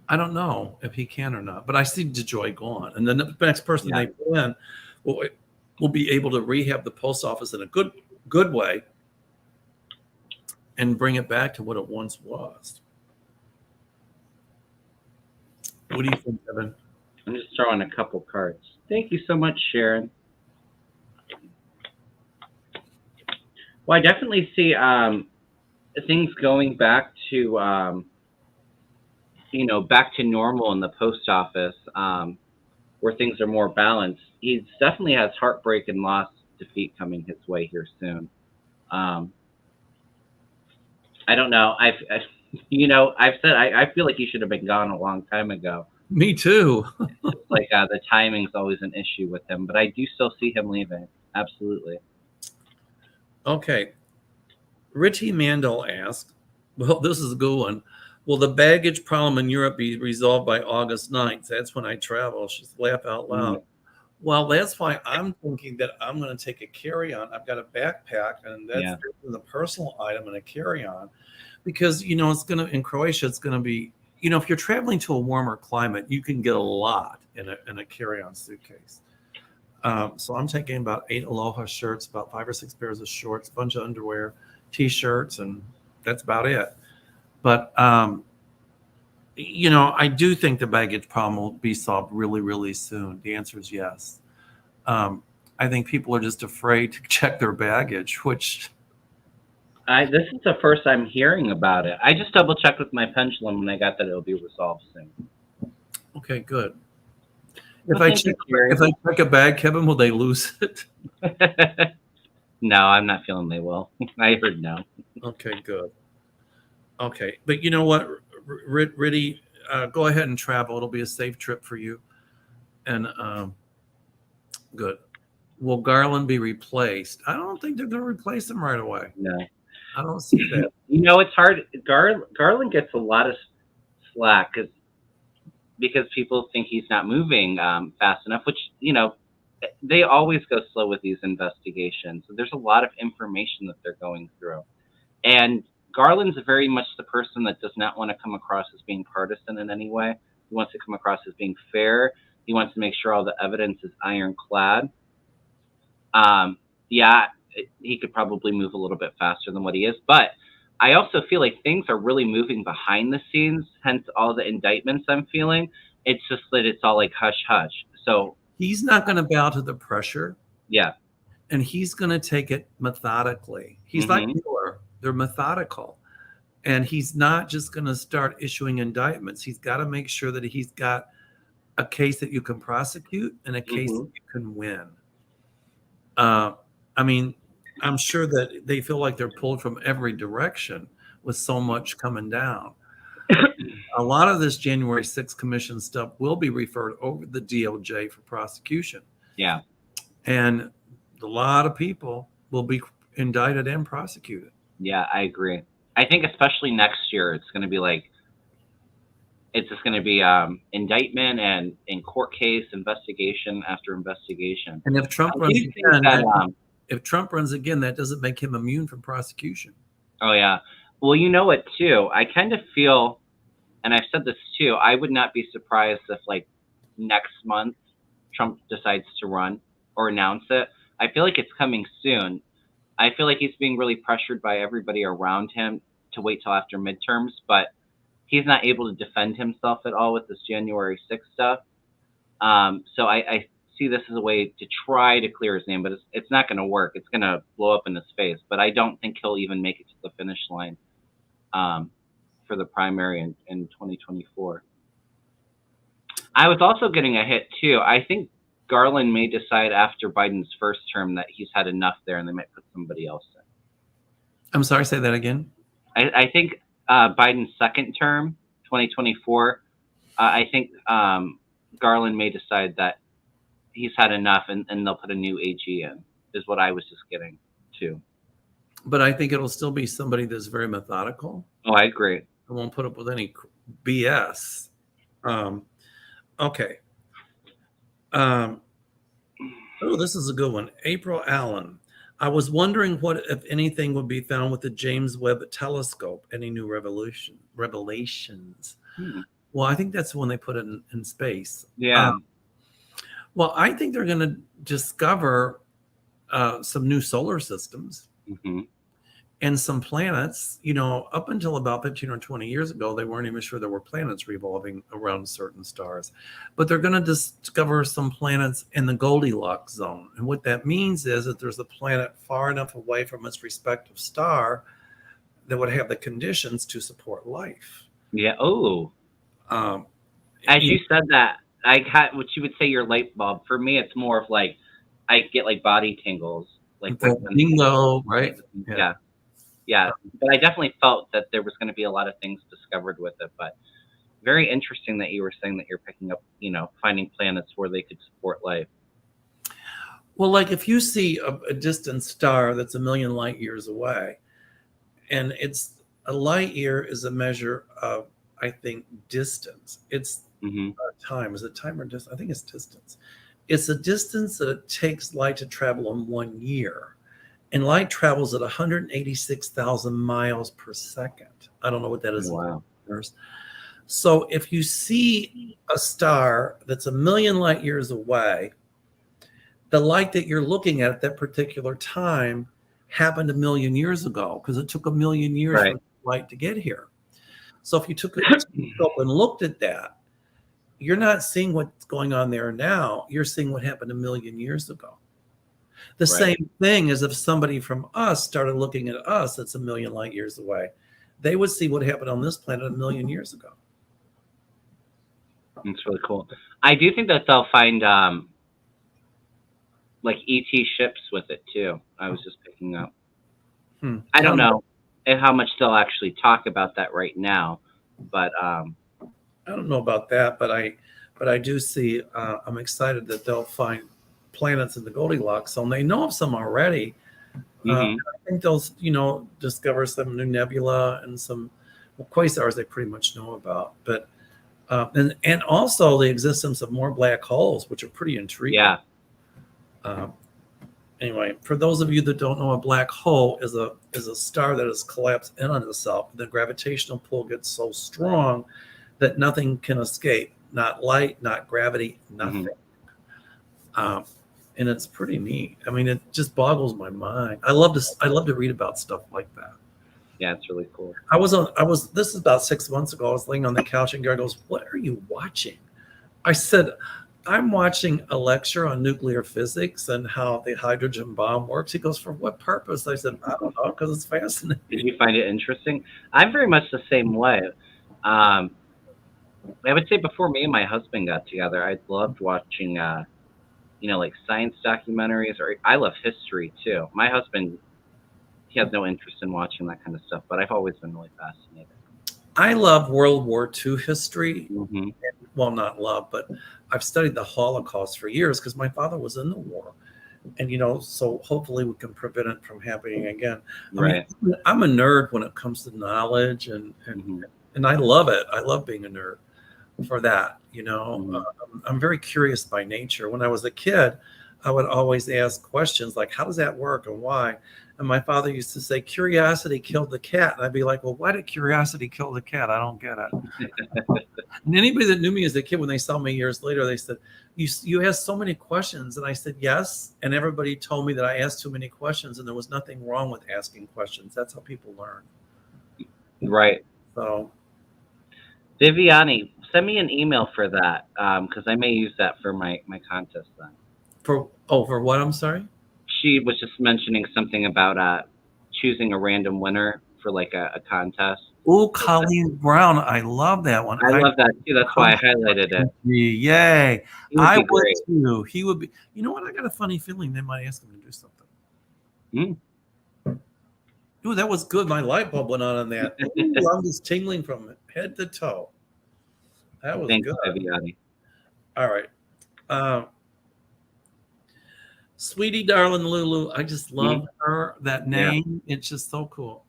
I don't know if he can or not, but I see DeJoy gone, and then the next person they put in will be able to rehab the post office in a good way and bring it back to what it once was. What do you think, Evan? I'm just throwing a couple cards. Thank you so much, Sharon. Well, I definitely see things going back to, back to normal in the post office, where things are more balanced. He definitely has heartbreak and loss, defeat coming his way here soon. I don't know. I've said I feel like he should have been gone a long time ago. Me too. Like the timing's always an issue with him, but I do still see him leaving. Absolutely. Okay. Richie Mandel asked, well, this is a good one. Will the baggage problem in Europe be resolved by August 9th? That's when I travel. She's laugh out loud. Well, that's why I'm thinking that I'm going to take a carry-on. I've got a backpack, and that's the personal item and a carry-on. Because, it's going to, in Croatia, it's going to be, if you're traveling to a warmer climate, you can get a lot in a carry-on suitcase. So I'm taking about 8 Aloha shirts, about 5 or 6 pairs of shorts, a bunch of underwear, T-shirts, and that's about it. But I do think the baggage problem will be solved really, really soon. The answer is yes. I think people are just afraid to check their baggage, which This is the first I'm hearing about it. I just double checked with my pendulum and I got that it'll be resolved soon. okay, good. If I check a bag, Kevin, will they lose it? No, I'm not feeling they will. I heard no. Okay, good. Okay, but you know what, Riddy, go ahead and travel. It'll be a safe trip for you. And good. Will Garland be replaced? I don't think they're going to replace him right away. No. I don't see that. It's hard. Garland gets a lot of slack because people think he's not moving fast enough, which, they always go slow with these investigations. So there's a lot of information that they're going through. And Garland's very much the person that does not want to come across as being partisan in any way. He wants to come across as being fair. He wants to make sure all the evidence is ironclad. He could probably move a little bit faster than what he is. But I also feel like things are really moving behind the scenes, hence all the indictments I'm feeling. It's just that it's all like hush-hush. So he's not going to bow to the pressure. Yeah. And he's going to take it methodically. He's like Doerr. They're methodical. And he's not just going to start issuing indictments. He's got to make sure that he's got a case that you can prosecute and a case that you can win. I'm sure that they feel like they're pulled from every direction with so much coming down. A lot of this January 6th commission stuff will be referred over the DOJ for prosecution. Yeah. And a lot of people will be indicted and prosecuted. Yeah, I agree. I think especially next year, it's going to be it's just going to be indictment and in court case, investigation after investigation. And if Trump runs again, that doesn't make him immune from prosecution. Oh, yeah. Well, you know what, too? I kind of feel, and I've said this too, I would not be surprised if next month Trump decides to run or announce it. I feel like it's coming soon. I feel like he's being really pressured by everybody around him to wait till after midterms, but he's not able to defend himself at all with this January 6th stuff. So I see this as a way to try to clear his name, but it's not going to work. It's going to blow up in his face. But I don't think he'll even make it to the finish line for the primary in 2024. I was also getting a hit, too. I think Garland may decide after Biden's first term that he's had enough there and they might put somebody else in. I'm sorry, say that again. I think Biden's second term, 2024, I think Garland may decide that he's had enough and they'll put a new AG in, is what I was just getting to. But I think it'll still be somebody that's very methodical. Oh, I agree. I won't put up with any BS. Okay. This is a good one. April Allen. I was wondering what, if anything, would be found with the James Webb Telescope. Any new revelations? Well, I think that's when they put it in space. Yeah. Well, I think they're going to discover some new solar systems and some planets. Up until about 15 or 20 years ago, they weren't even sure there were planets revolving around certain stars. But they're going to discover some planets in the Goldilocks zone. And what that means is that there's a planet far enough away from its respective star that would have the conditions to support life. Yeah. Oh. As you said that, I had what you would say your light bulb. For me, it's more of I get body tingles. Bingo, right? Yeah. But I definitely felt that there was going to be a lot of things discovered with it. But very interesting that you were saying that you're picking up, finding planets where they could support life. Well, if you see a distant star that's 1 million light years away, and it's a light year is a measure of, I think, distance. It's time. Is it time or distance? I think it's distance. It's a distance that it takes light to travel in 1 year. And light travels at 186,000 miles per second. I don't know what that is. Wow. So if you see a star that's a million light years away, the light that you're looking at that particular time happened a million years ago because it took a million years Right. for light to get here. So if you took a telescope and looked at that, you're not seeing what's going on there now. You're seeing what happened a million years ago. The same thing as if somebody from us started looking at us that's a million light years away. They would see what happened on this planet a million years ago. It's really cool. I do think that they'll find like ET ships with it too. I was just picking up. I don't know how much they'll actually talk about that right now, but I don't know about that, but I do see. I'm excited that they'll find planets in the Goldilocks zone. They know of some already. I think they'll, discover some new nebula and some quasars they pretty much know about. But and also the existence of more black holes, which are pretty intriguing. Yeah. Anyway, for those of you that don't know, a black hole is a star that has collapsed in on itself. The gravitational pull gets so strong that nothing can escape. Not light, not gravity, nothing. And it's pretty neat. I mean, it just boggles my mind. I love to read about stuff like that. Yeah, it's really cool. This is about 6 months ago. I was laying on the couch and Gary goes, "What are you watching?" I said, "I'm watching a lecture on nuclear physics and how the hydrogen bomb works." He goes, "For what purpose?" I said, "I don't know, because it's fascinating." Did you find it interesting? I'm very much the same way. I would say before me and my husband got together, I loved watching, like science documentaries, or I love history too. My husband, he has no interest in watching that kind of stuff, but I've always been really fascinated. I love World War II history. Mm-hmm. Well, not love, but I've studied the Holocaust for years because my father was in the war. And, so hopefully we can prevent it from happening again. Right. I mean, I'm a nerd when it comes to knowledge, and I love it. I love being a nerd for that. I'm very curious by nature. When I was a kid, I would always ask questions like, how does that work and why? And my father used to say, curiosity killed the cat. And I'd be like, well, why did curiosity kill the cat? I don't get it. And anybody that knew me as a kid, when they saw me years later, they said, you asked so many questions. And I said, yes. And everybody told me that I asked too many questions, and there was nothing wrong with asking questions. That's how people learn. Right. So, Viviani, send me an email for that, because I may use that for my contest then. For what? I'm sorry? She was just mentioning something about choosing a random winner for like a contest. Oh, Colleen Brown. I love that one. I love that too. That's why I highlighted it. Yay. I would too. He would be. You know what? I got a funny feeling they might ask him to do something. Ooh, that was good. My light bulb went on that. Ooh, I'm just tingling from head to toe. That was good. Viviani. All right. Sweetie Darling Lulu. I just love her. That name. Yeah. It's just so cool.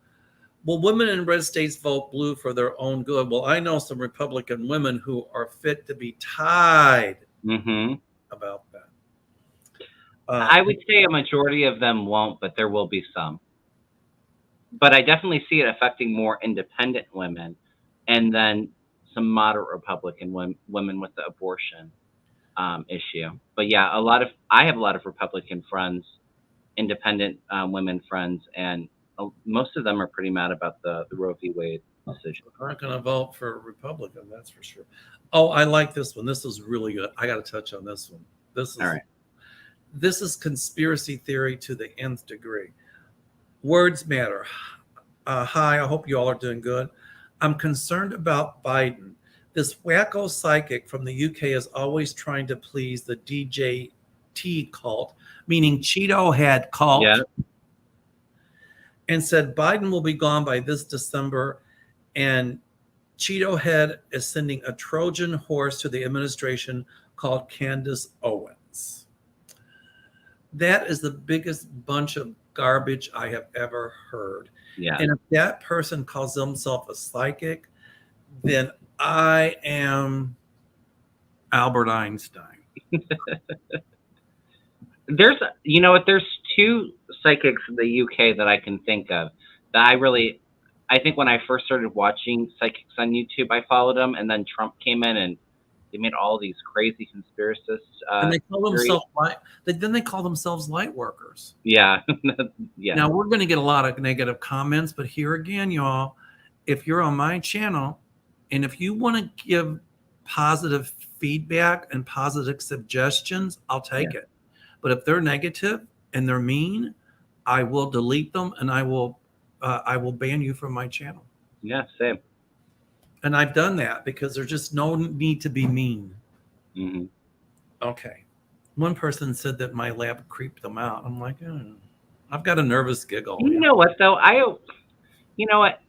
Well, women in red states vote blue for their own good. Well, I know some Republican women who are fit to be tied about that. I would say a majority of them won't, but there will be some. But I definitely see it affecting more independent women, and then some moderate Republican women with the abortion issue. But yeah, I have a lot of Republican friends, independent women friends, and most of them are pretty mad about the Roe v. Wade decision. I'm not going to vote for a Republican, that's for sure. Oh, I like this one. This is really good. I got to touch on this one. All right. This is conspiracy theory to the nth degree. Words matter. Hi, I hope you all are doing good. I'm concerned about Biden. This wacko psychic from the UK is always trying to please the DJT cult, meaning Cheeto Head cult. Yeah. And said Biden will be gone by this December, and Cheeto Head is sending a Trojan horse to the administration called Candace Owens. That is the biggest bunch of garbage I have ever heard. Yeah. And if that person calls himself a psychic, then I am Albert Einstein. There's two psychics in the UK that I can think of that I really I think when I first started watching psychics on YouTube, I followed them, and then Trump came in and they made all these crazy conspiracists And they call theories. themselves then they call themselves light workers. Yeah, yeah, Now we're going to get a lot of negative comments, but here again, y'all, if you're on my channel and if you want to give positive feedback and positive suggestions, I'll take it. But if they're negative and they're mean, I will delete them and I will ban you from my channel. yeah, same. And I've done that because there's just no need to be mean. Mm-hmm. Okay. One person said that my lab creeped them out. I'm like, I've got a nervous giggle. You know what though? You know what?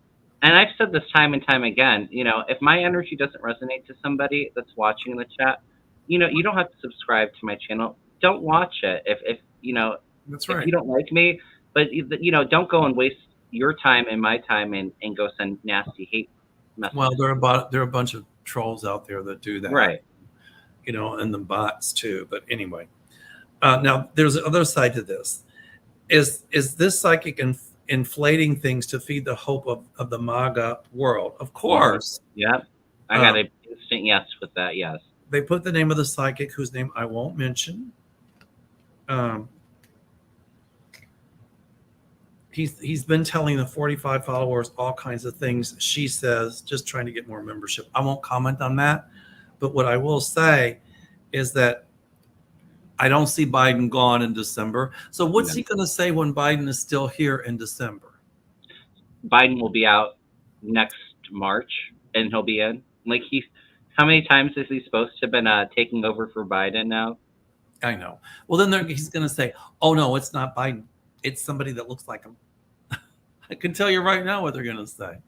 And I've said this time and time again. You know, if my energy doesn't resonate to somebody that's watching the chat, you know, you don't have to subscribe to my channel. Don't watch it if you know. That's If right. you don't like me, but you know, don't go and waste your time and my time and go send nasty hate messages. Well, there are a bunch of trolls out there that do that, right? You know, and the bots too. But anyway, now there's the other side to this. Is this psychic inflating things to feed the hope of the MAGA world? Of course. Yeah, I got an instant yes with that. Yes. They put the name of the psychic, whose name I won't mention. He's been telling the 45 followers all kinds of things. She says, just trying to get more membership. I won't comment on that. But what I will say is that I don't see Biden gone in December. So what's he going to say when Biden is still here in December? Biden will be out next March and he'll be in. Like how many times is he supposed to have been taking over for Biden now? I know. Well, then he's going to say, oh, no, it's not Biden. It's somebody that looks like him. I can tell you right now what they're going to say.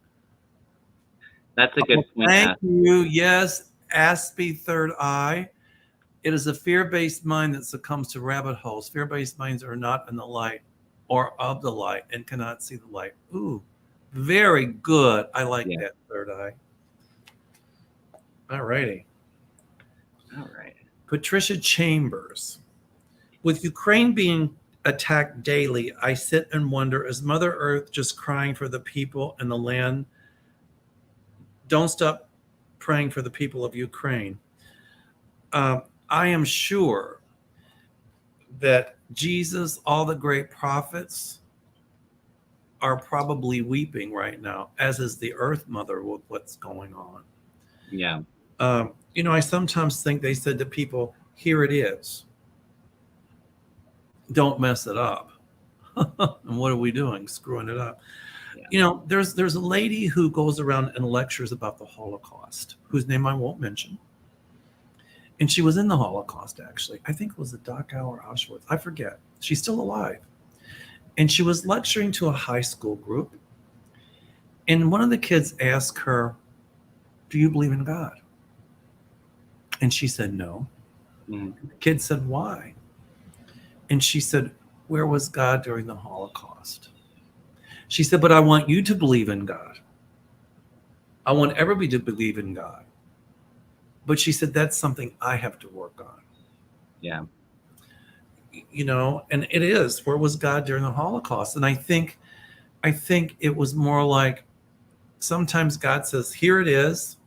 That's a good point. Thank you. Yes, Aspie Third Eye. It is a fear-based mind that succumbs to rabbit holes. Fear-based minds are not in the light or of the light and cannot see the light. Ooh, very good. I like that, Third Eye. All righty. All right. Patricia Chambers. With Ukraine being attacked daily, I sit and wonder, is Mother Earth just crying for the people and the land? Don't stop praying for the people of Ukraine. I am sure that Jesus, all the great prophets, are probably weeping right now, as is the Earth Mother with what's going on. Yeah. You know, I sometimes think they said to people, here it is. Don't mess it up. And what are we doing? Screwing it up. Yeah. You know, there's a lady who goes around and lectures about the Holocaust, whose name I won't mention. And she was in the Holocaust, actually. I think it was the Dachau or Auschwitz. I forget. She's still alive. And she was lecturing to a high school group. And one of the kids asked her, do you believe in God? And she said, no. Mm-hmm. The kid said, why? And she said, where was God during the Holocaust? She said, but I want you to believe in God. I want everybody to believe in God. But she said, that's something I have to work on. Yeah. You know, and it is, where was God during the Holocaust? And I think it was more like, sometimes God says, here it is.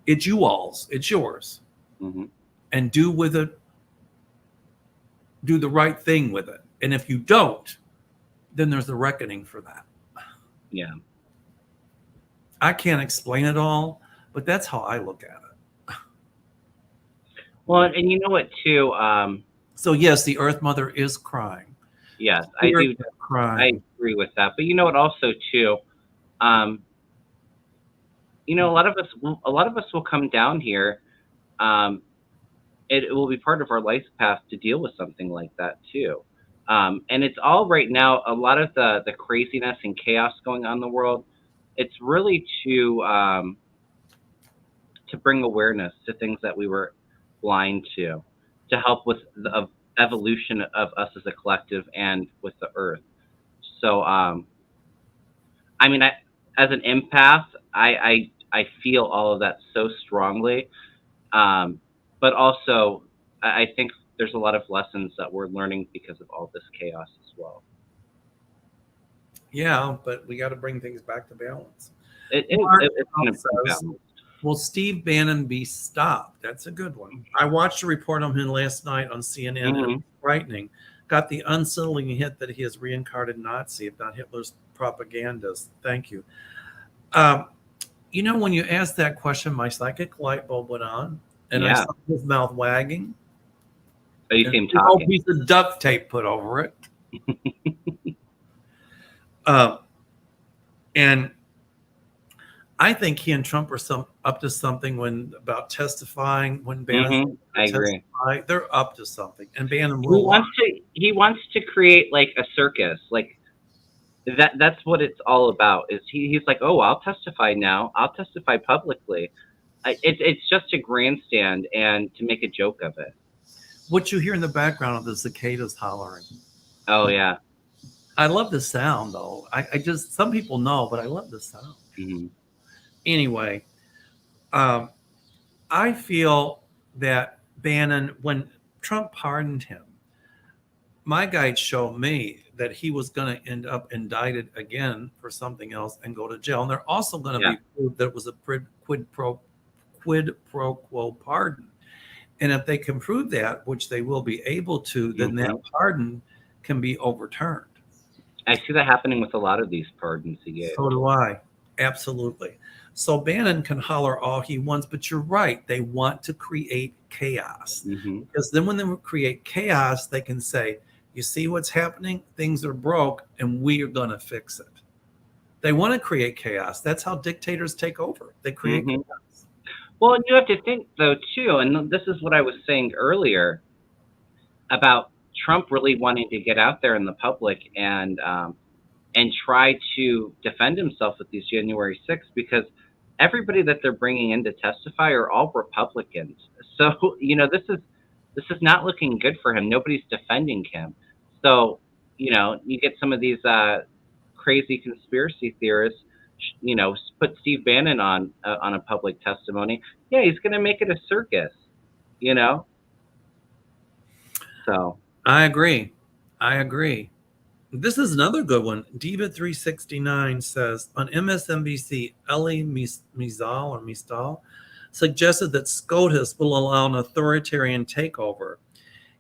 It's you all's, it's yours. Mm-hmm. And do with it, do the right thing with it. And if you don't, then there's a reckoning for that. Yeah. I can't explain it all, but that's how I look at it. Well, and you know what, too? So, yes, the Earth Mother is crying. Yes, I do. I agree with that. But you know what, also, too, you know, a lot of us will come down here. It will be part of our life path to deal with something like that, too. And it's all right now, a lot of the craziness and chaos going on in the world, it's really to bring awareness to things that we were blind to help with the evolution of us as a collective and with the earth. So, I mean, as an empath, I feel all of that so strongly. But also, I think there's a lot of lessons that we're learning because of all this chaos as well. Yeah, but we got to bring things back to balance. It's going to be Says, balanced. will Steve Bannon be stopped? That's a good one. I watched a report on him last night on CNN. And it was frightening. Got the unsettling hint that he is reincarnated Nazi, if not Hitler's propagandist. Thank you. When you asked that question, my psychic light bulb went on, and I saw his mouth wagging. Oh, you see him talking. A whole piece of duct tape put over it. And I think he and Trump are up to something about testifying. When Bannon, I agree. They're up to something, and Bannon he wants to create like a circus, like that. That's what it's all about. Is he's like, oh, I'll testify now. I'll testify publicly. It's just a grandstand and to make a joke of it. What you hear in the background of the cicadas hollering. Oh yeah. I love the sound though. I just, some people know, but I love the sound. Anyway, I feel that Bannon, when Trump pardoned him, my guides showed me that he was going to end up indicted again for something else and go to jail. And they're also going to be proved that it was a quid pro quo pardon. And if they can prove that, which they will be able to, then that pardon can be overturned. I see that happening with a lot of these pardons he gave. So do I. Absolutely. So Bannon can holler all he wants, but you're right. They want to create chaos. Because then when they create chaos, they can say, you see what's happening? Things are broke, and we are going to fix it. They want to create chaos. That's how dictators take over. They create chaos. Well, you have to think, though, too, and this is what I was saying earlier about Trump really wanting to get out there in the public and try to defend himself with these January 6th, because everybody that they're bringing in to testify are all Republicans. So, this is not looking good for him. Nobody's defending him. So, you get some of these crazy conspiracy theorists, put Steve Bannon on a public testimony. Yeah, he's going to make it a circus, So I agree. This is another good one. Diva369 says on MSNBC, Elie Mystal suggested that SCOTUS will allow an authoritarian takeover.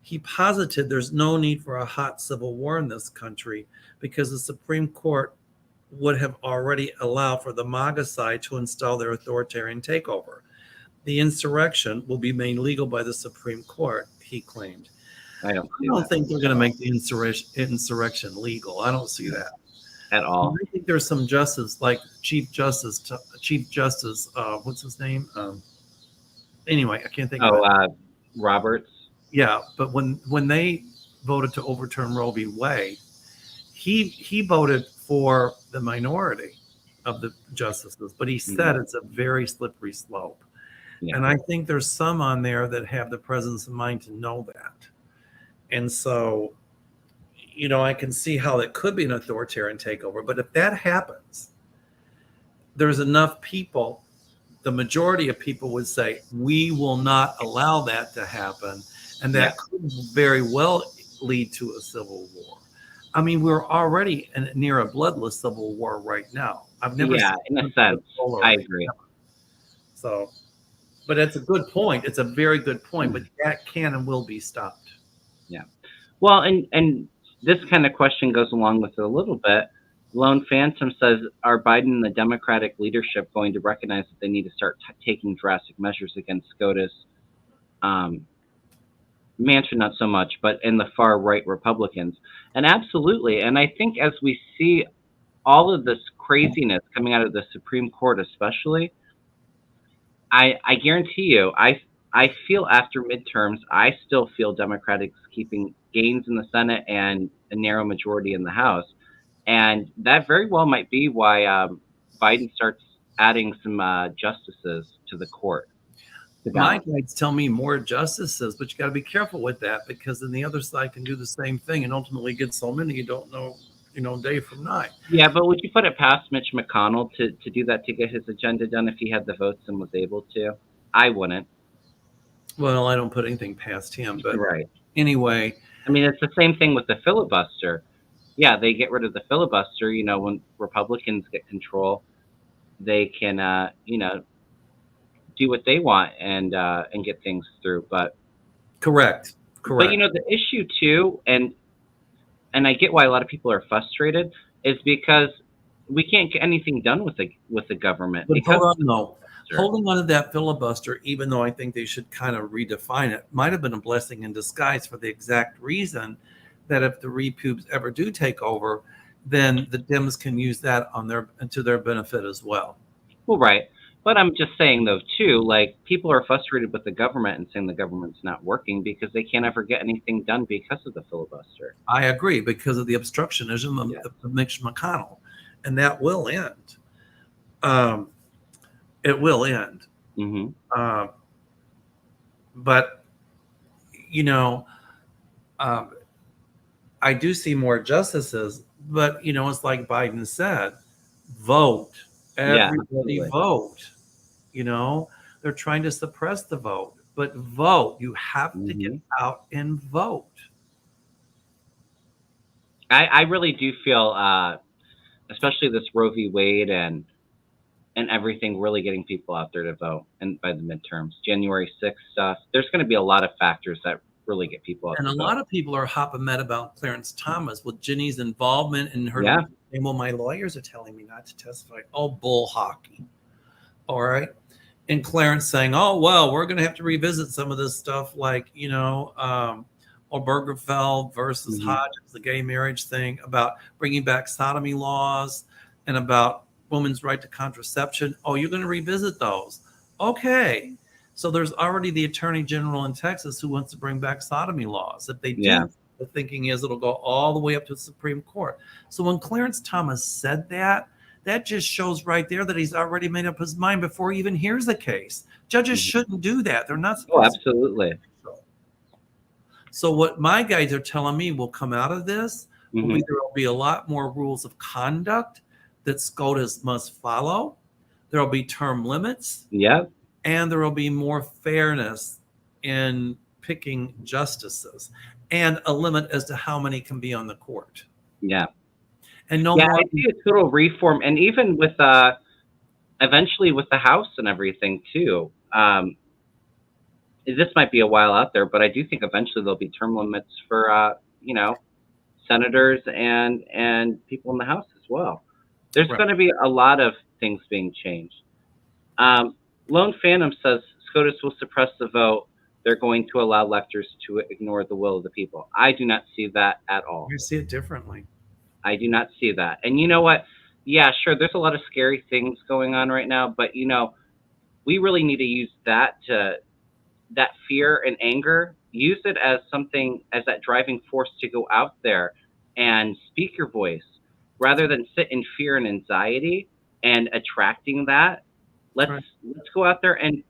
He posited there's no need for a hot civil war in this country because the Supreme Court would have already allowed for the MAGA side to install their authoritarian takeover. The insurrection will be made legal by the Supreme Court, he claimed. I don't think they're going to make the insurrection legal. I don't see that at all. I think there's some justice, like Chief Justice, what's his name? Anyway, I can't think of it. Roberts. Yeah, but when they voted to overturn Roe v. Wade, he voted for the minority of the justices, but he said it's a very slippery slope. Yeah. And I think there's some on there that have the presence of mind to know that. And so, I can see how it could be an authoritarian takeover. But if that happens, there's enough people, the majority of people would say, we will not allow that to happen. And that could very well lead to a civil war. I mean, we're already near a bloodless civil war right now. I've never seen in a sense, I agree. So, but it's a good point. It's a very good point, but that can and will be stopped. Yeah. Well, and this kind of question goes along with it a little bit. Lone Phantom says, are Biden and the Democratic leadership going to recognize that they need to start taking drastic measures against SCOTUS? Manchin, not so much, but in the far right Republicans. And absolutely. And I think as we see all of this craziness coming out of the Supreme Court, especially, I guarantee you, I feel after midterms, I still feel Democrats keeping gains in the Senate and a narrow majority in the House. And that very well might be why Biden starts adding some justices to the court. My guides tell me more justices, but you got to be careful with that, because then the other side can do the same thing and ultimately get so many you don't know, day from night. Yeah, but would you put it past Mitch McConnell to do that, to get his agenda done if he had the votes and was able to? I wouldn't. Well, I don't put anything past him, but right. Anyway. I mean, it's the same thing with the filibuster. yeah, they get rid of the filibuster. When Republicans get control, they can, do what they want and get things through. Correct. But Correct. the issue too, and I get why a lot of people are frustrated, is because we can't get anything done with the government But because hold of on, the though. filibuster. Holding on to that filibuster, even though I think they should kind of redefine it, might have been a blessing in disguise for the exact reason that if the repubes ever do take over, then the Dems can use that to their benefit as well. Well, right. But I'm just saying though too, like people are frustrated with the government and saying the government's not working because they can't ever get anything done because of the filibuster. I agree because of the obstructionism Yeah. of Mitch McConnell, and that will end. It will end. Mm-hmm. But I do see more justices. But it's like Biden said, vote. Yeah, Everybody absolutely. vote. They're trying to suppress the vote, but vote. You have to get Mm-hmm. out and vote. I really do feel, especially this Roe v. Wade and everything, really getting people out there to vote, and by the midterms, January 6th stuff. There's going to be a lot of factors that really get people out And to a vote. lot of people are hopping mad about Clarence Thomas with Ginny's involvement in her. Yeah. And well, my lawyers are telling me not to testify. Oh, bull hockey. All right. And Clarence saying, oh, well, we're going to have to revisit some of this stuff like, Obergefell versus Mm-hmm. Hodges, the gay marriage thing, about bringing back sodomy laws and about women's right to contraception. Oh, you're going to revisit those. Okay. So there's already the attorney general in Texas who wants to bring back sodomy laws. If they do, Yeah. the thinking is it'll go all the way up to the Supreme Court. So when Clarence Thomas said that just shows right there that he's already made up his mind before he even hears the case. Judges Mm-hmm. shouldn't do that. They're not Oh, supposed absolutely. to. So what my guys are telling me will come out of this will Mm-hmm. be there will be a lot more rules of conduct that SCOTUS must follow. There will be term limits. Yep. And there will be more fairness in picking justices and a limit as to how many can be on the court. Yeah. And no Yeah, more. I see a total reform, and even with eventually with the House and everything too. This might be a while out there, but I do think eventually there'll be term limits for senators and people in the House as well. There's Right. going to be a lot of things being changed. Lone Phantom says SCOTUS will suppress the vote. They're going to allow electors to ignore the will of the people. I do not see that at all. You see it differently. I do not see that. And you know what? Yeah, sure, there's a lot of scary things going on right now, but we really need to use that fear and anger, use it as something, as that driving force to go out there and speak your voice rather than sit in fear and anxiety and attracting that. Let's go out there and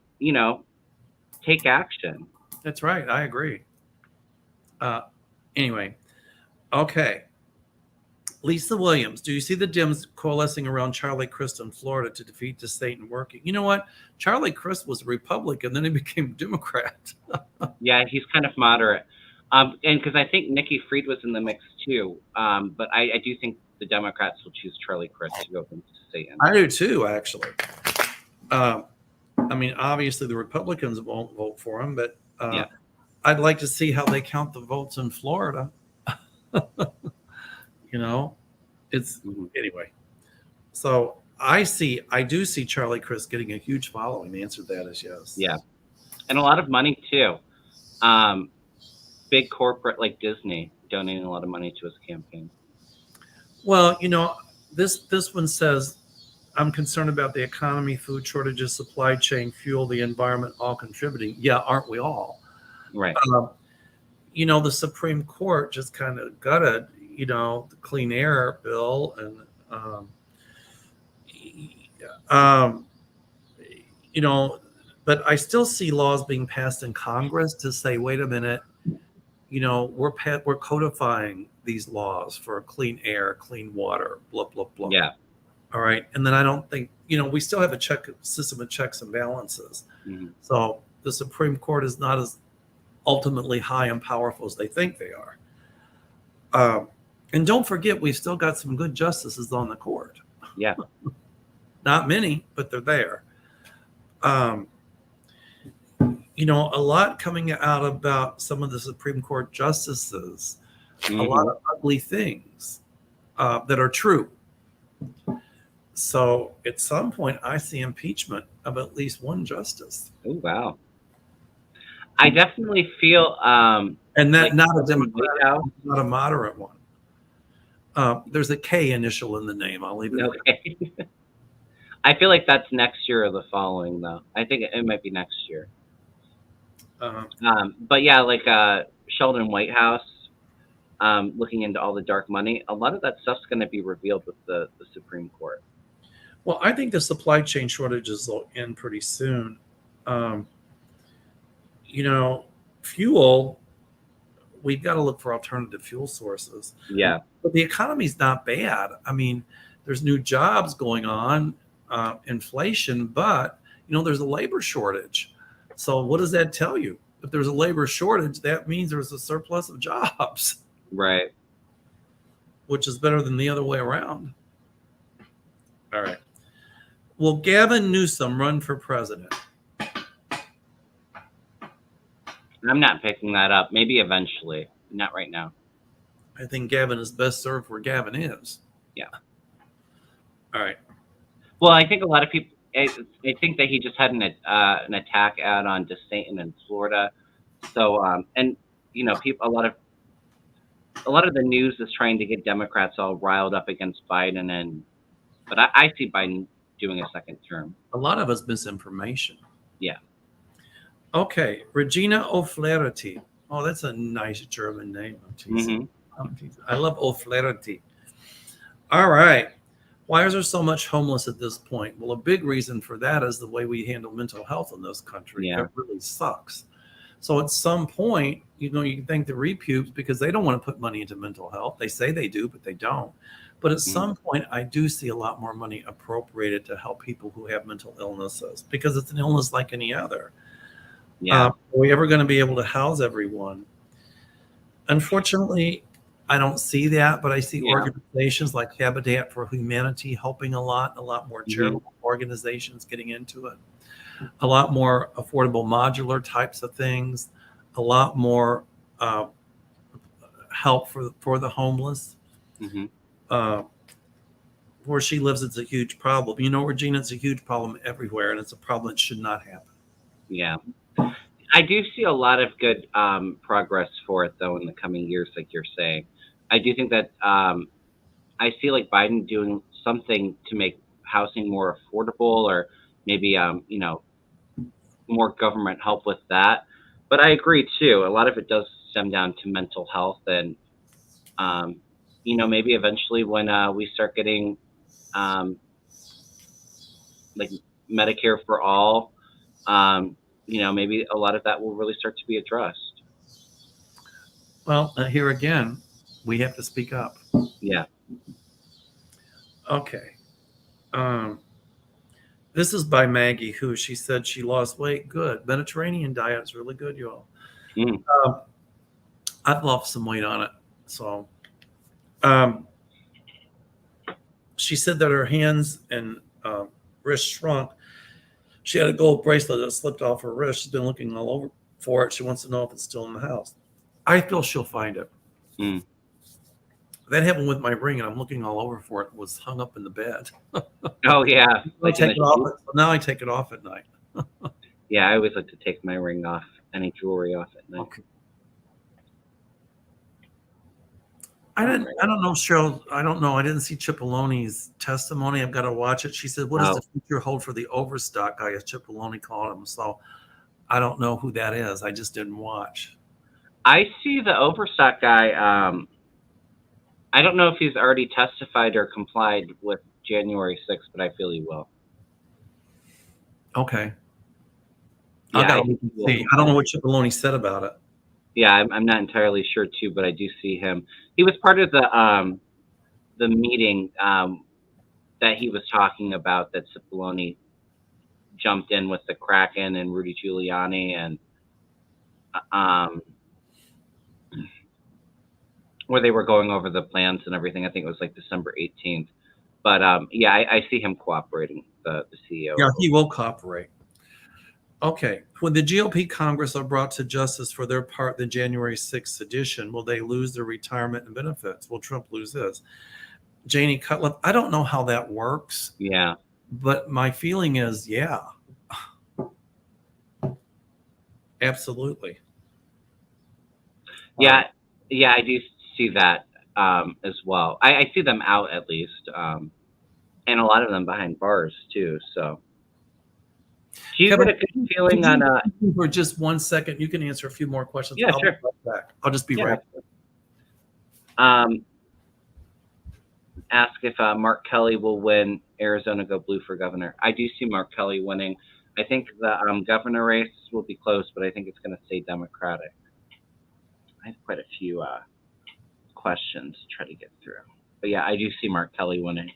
take action. That's right. I agree. Anyway, okay. Lisa Williams, do you see the Dems coalescing around Charlie Crist in Florida to defeat the Satan working? You know what? Charlie Crist was a Republican, then he became a Democrat. Yeah, he's kind of moderate. And because I think Nikki Fried was in the mix too. But I do think the Democrats will choose Charlie Crist to go against Satan. I do too, actually. I mean, obviously the Republicans won't vote for him, but Yeah. I'd like to see how they count the votes in Florida. It's anyway. So I do see Charlie Crist getting a huge following. The answer to that is yes. Yeah, and a lot of money too. Big corporate like Disney donating a lot of money to his campaign. Well, this one says, I'm concerned about the economy, food shortages, supply chain, fuel, the environment, all contributing. Yeah, aren't we all? Right. The Supreme Court just kind of gutted, the clean air bill, and but I still see laws being passed in Congress to say, wait a minute, we're codifying these laws for clean air, clean water, blah blah blah. Yeah. All right, and then I don't think we still have a system of checks and balances. Mm-hmm. So the Supreme Court is not as ultimately high and powerful as they think they are. And don't forget, we've still got some good justices on the court. Yeah. Not many, but they're there. You know, a lot coming out about some of the Supreme Court justices, a lot of ugly things that are true. So at some point, I see impeachment of at least one justice. Oh, wow. I definitely feel and that like not a Democrat, not a moderate one. There's a K initial in the name. I'll leave it. Okay. I feel like that's next year or the following, though. I think it might be next year. But yeah, like Sheldon Whitehouse, looking into all the dark money. A lot of that stuff's going to be revealed with the Supreme Court. Well, I think the supply chain shortages will end pretty soon. You know, fuel, we've got to look for alternative fuel sources. Yeah. But the economy's not bad. I mean, there's new jobs going on, inflation, but, you know, there's a labor shortage. So what does that tell you? If there's a labor shortage, that means there's a surplus of jobs. Right. Which is better than the other way around. All right. Will Gavin Newsom run for president? I'm not picking that up. Maybe eventually. Not right now. I think Gavin is best served where Gavin is. Yeah. All right. Well, I think a lot of people, I think that he just had an attack out on DeSantis in Florida. So, and, you know, people, a lot of the news is trying to get Democrats all riled up against Biden. But I see Biden doing a second term. A lot of us misinformation. Yeah. Okay, Regina O'Flaherty. Oh, that's a nice German name. I love O'Flaherty. All right. Why is there so much homeless at this point? Well, a big reason for that is the way we handle mental health in this country. Yeah. It really sucks. So at some point, you know, you can thank the repubes because they don't want to put money into mental health. They say they do, but they don't. But at some point, I do see a lot more money appropriated to help people who have mental illnesses because it's an illness like any other. Yeah. Are we ever going to be able to house everyone? Unfortunately, I don't see that, but I see organizations like Habitat for Humanity helping a lot more charitable organizations getting into it, a lot more affordable modular types of things, a lot more help for the homeless. Where she lives, it's a huge problem. You know, Regina, it's a huge problem everywhere, and it's a problem that should not happen. Yeah. I do see a lot of good progress for it, though, in the coming years, like you're saying. I do think that I see like Biden doing something to make housing more affordable, or maybe you know, more government help with that. But I agree too. A lot of it does stem down to mental health, and you know, maybe eventually when we start getting like Medicare for all, you know, maybe a lot of that will really start to be addressed. Well, here again, we have to speak up. Yeah. Okay. This is by Maggie, who she said she lost weight. Good. Mediterranean diet is really good, y'all. I've lost some weight on it. So she said that her hands and wrist shrunk. She had a gold bracelet that slipped off her wrist. She's been looking all over for it. She wants to know if it's still in the house. I feel she'll find it. That happened with my ring, and I'm looking all over for it. It was hung up in the bed. Oh, yeah. Like now I take it off at night. Yeah, I always like to take my ring off, any jewelry off at night. Okay. I don't know, Cheryl. I don't know. I didn't see Cipolloni's testimony. I've got to watch it. She said, what does the future hold for the overstock guy, as Cipollone called him? So I don't know who that is. I just didn't watch. I see the overstock guy. I don't know if he's already testified or complied with January 6th, but I feel he will. Okay. Yeah, I don't know what Cipollone said about it. Yeah, I'm not entirely sure too, but I do see him. He was part of the meeting that he was talking about, that Cipollone jumped in with the Kraken and Rudy Giuliani, and where they were going over the plans and everything. I think it was like December 18th. But yeah, I see him cooperating, the CEO. Yeah, he will cooperate. Okay. When the GOP Congress are brought to justice for their part in the January 6th sedition, will they lose their retirement and benefits? Will Trump lose his? Janie Cutler, I don't know how that works. Yeah. But my feeling is, yeah. Absolutely. Yeah. Yeah, I do see that as well. I see them out at least. And a lot of them behind bars too. So do you Kevin, get a good feeling on for just 1 second? You can answer a few more questions. Yeah, I'll sure. Be right back. I'll just be right back. Ask if Mark Kelly will win Arizona go blue for governor. I do see Mark Kelly winning. I think the governor race will be close, but I think it's going to stay Democratic. I have quite a few questions to try to get through. But yeah, I do see Mark Kelly winning.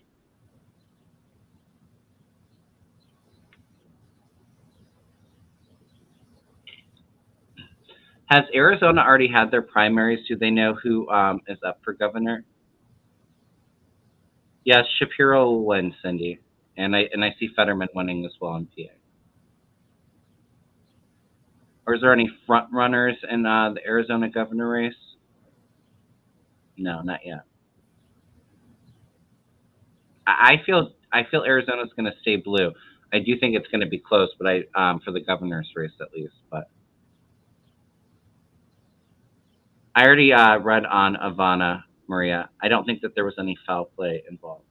Has Arizona already had their primaries? Do they know who is up for governor? Yes, Shapiro will win, Cindy. And I see Fetterman winning as well in PA. Or is there any front runners in the Arizona governor race? No, not yet. I feel Arizona's going to stay blue. I do think it's going to be close, but for the governor's race at least. But I already read on Ivana, Maria. I don't think that there was any foul play involved.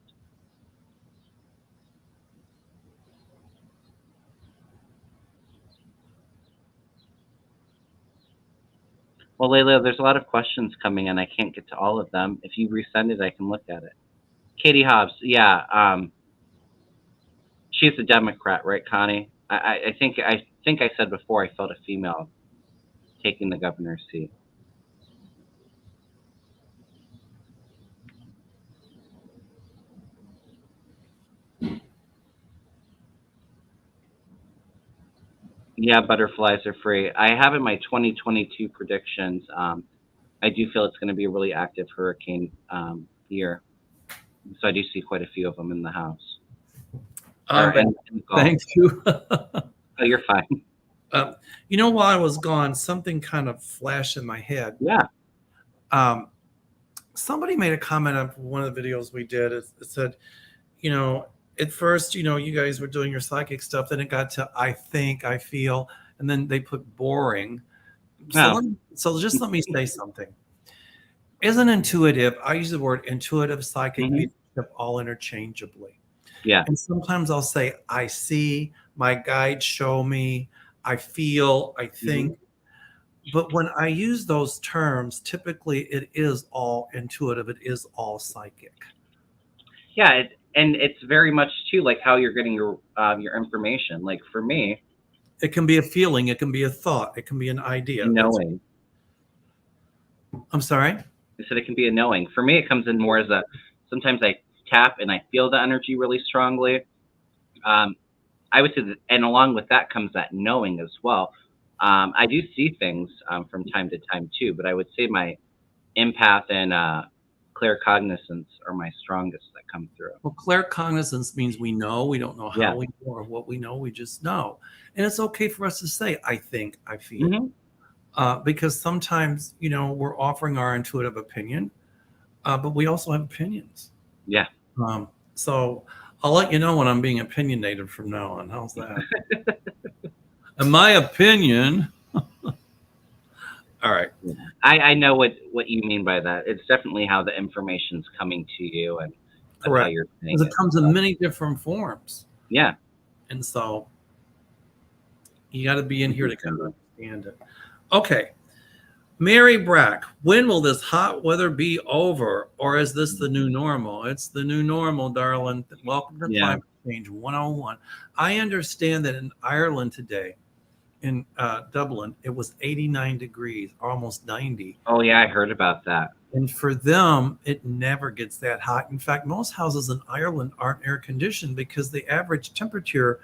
Well, Layla, there's a lot of questions coming in. I can't get to all of them. If you resend it, I can look at it. Katie Hobbs, yeah. She's a Democrat, right, Connie? I think I said before I felt a female taking the governor's seat. Yeah, butterflies are free. I have in my 2022 predictions. I do feel it's going to be a really active hurricane year, so I do see quite a few of them in the house. Thank you. Oh, you're fine. While I was gone, something kind of flashed in my head. Yeah. Somebody made a comment on one of the videos we did. It said, at first, you guys were doing your psychic stuff. Then it got to I think, I feel, and then they put boring. So just let me say something. Isn't intuitive, I use the word intuitive, psychic, mediumship all interchangeably. Yeah. And sometimes I'll say, I see, my guides show me, I feel, I think. But when I use those terms, typically it is all intuitive. It is all psychic. Yeah. And it's very much too like how you're getting your information. Like for me, it can be a feeling, it can be a thought, it can be an idea. Knowing. I'm sorry? I said it can be a knowing. For me, it comes in more as sometimes I tap and I feel the energy really strongly. I would say that, and along with that comes that knowing as well. I do see things from time to time too, but I would say my empath and claircognizance are my strongest that come through. Well, claircognizance means we know. We don't know how we know or what we know. We just know. And it's okay for us to say, I think, I feel. Because sometimes, we're offering our intuitive opinion, but we also have opinions. Yeah. So I'll let you know when I'm being opinionated from now on. How's that? In my opinion. All right. I know what you mean by that. It's definitely how the information's coming to you and how you're saying it comes in many different forms. Yeah. And so you got to be in here to kind of understand it. Okay. Mary Brack, when will this hot weather be over? Or is this the new normal? It's the new normal, darling. Welcome to Climate Change 101. I understand that in Ireland today, in Dublin, it was 89 degrees, almost 90. Oh, yeah, I heard about that. And for them, it never gets that hot. In fact, most houses in Ireland aren't air conditioned because the average temperature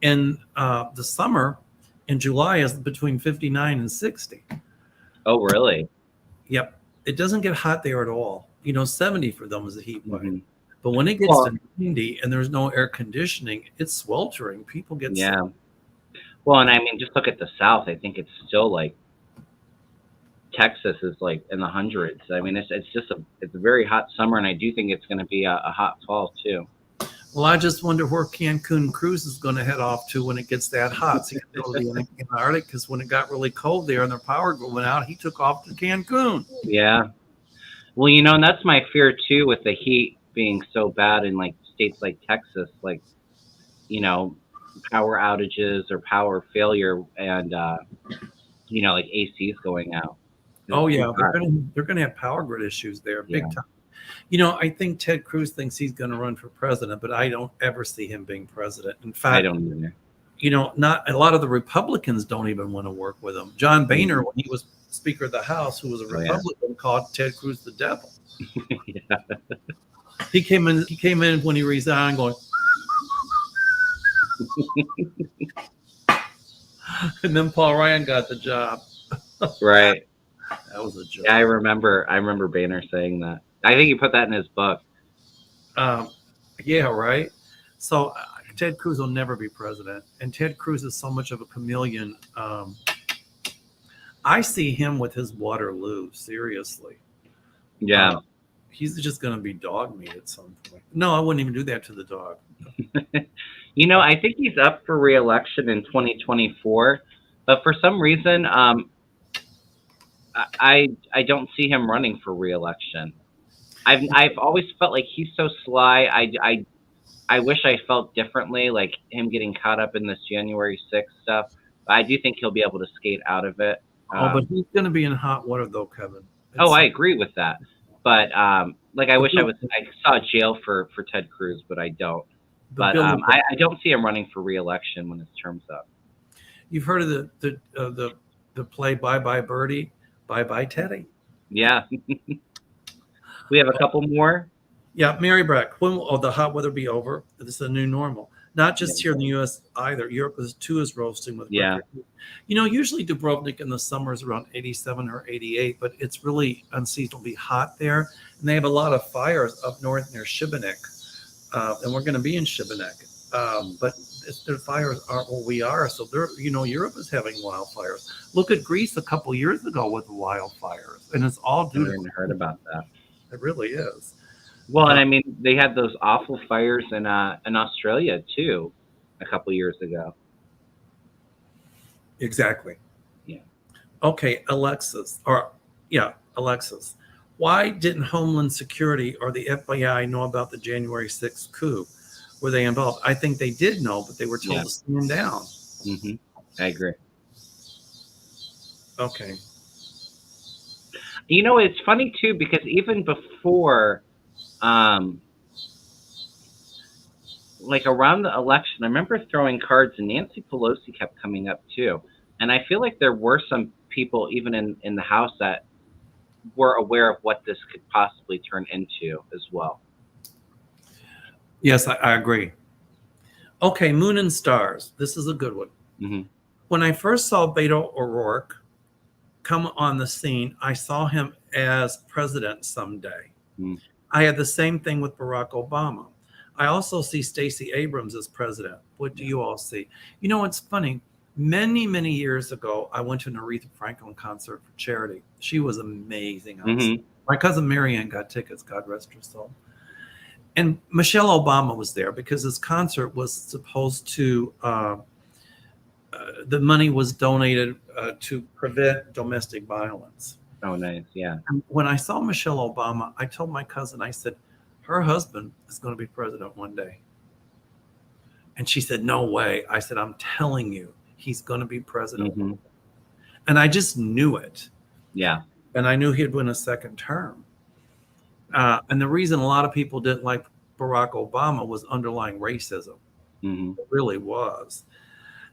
in the summer in July is between 59 and 60. Oh, really? Yep. it doesn't get hot there at all. 70 for them is a heat wave. Mm-hmm. But when it gets Well, to 90 and there's no air conditioning, it's sweltering. People get sick. yeah. Well, and I mean, just look at the South. I think it's still like Texas is like in the hundreds. I mean, it's a very hot summer, and I do think it's going to be a hot fall too. Well, I just wonder where Cancun Cruz is going to head off to when it gets that hot. So he can go to the Arctic, because when it got really cold there and their power went out, he took off to Cancun. Yeah. Well, and that's my fear too, with the heat being so bad in like states like Texas, like, power outages or power failure, and like ACs going out. Oh yeah, they're gonna have power grid issues there, big time. I think Ted Cruz thinks he's going to run for president, but I don't ever see him being president. In fact, I don't either. Not a lot of the Republicans don't even want to work with him. John Boehner, when he was Speaker of the House, who was a Republican, called Ted Cruz the devil. Yeah. He came in when he resigned, going. And then Paul Ryan got the job. Right. That was a joke. Yeah, I remember Boehner saying that. I think he put that in his book. Yeah, right. So Ted Cruz will never be president, and Ted Cruz is so much of a chameleon. I see him with his Waterloo, seriously. Yeah. He's just going to be dog meat at some point. No, I wouldn't even do that to the dog. I think he's up for re-election in 2024, but for some reason, I don't see him running for re-election. I've always felt like he's so sly. I wish I felt differently, like him getting caught up in this January 6th stuff. But I do think he'll be able to skate out of it. But he's going to be in hot water, though, Kevin. I agree with that. But I wish I saw jail for Ted Cruz, but I don't. But I don't see him running for re-election when his term's up. You've heard of the play Bye Bye Birdie, Bye Bye Teddy? Yeah. We have a couple more. Yeah, Mary Brack. When will the hot weather be over? This is a new normal. Not just here in the U.S. either. Europe too is roasting with winter. Usually Dubrovnik in the summer is around 87 or 88, but it's really unseasonably hot there. And they have a lot of fires up north near Šibenik. And we're going to be in Šibenik. But their fires aren't where we are. So Europe is having wildfires. Look at Greece a couple years ago with wildfires. And it's all due to. I hadn't heard about that. It really is. Well, and I mean, they had those awful fires in Australia too, a couple years ago. Exactly. Yeah. Okay, Alexis. Why didn't Homeland Security or the FBI know about the January 6th coup? Were they involved? I think they did know, but they were told to stand down. Mm-hmm. I agree. Okay. It's funny too, because even before, like around the election, I remember throwing cards, and Nancy Pelosi kept coming up too. And I feel like there were some people even in the House that were aware of what this could possibly turn into as well. Yes, I agree. Okay, Moon and Stars. This is a good one. Mm-hmm. When I first saw Beto O'Rourke come on the scene, I saw him as president someday. Mm-hmm. I had the same thing with Barack Obama. I also see Stacey Abrams as president. What do you all see? It's funny. Many, many years ago, I went to an Aretha Franklin concert for charity. She was amazing. Mm-hmm. My cousin Marianne got tickets, God rest her soul. And Michelle Obama was there because this concert was supposed to, the money was donated to prevent domestic violence. Oh, nice. Yeah. And when I saw Michelle Obama, I told my cousin, I said, her husband is going to be president one day. And she said, no way. I said, I'm telling you, he's going to be president. Mm-hmm. And I just knew it. Yeah. And I knew he'd win a second term. And the reason a lot of people didn't like Barack Obama was underlying racism. Mm-hmm. It really was.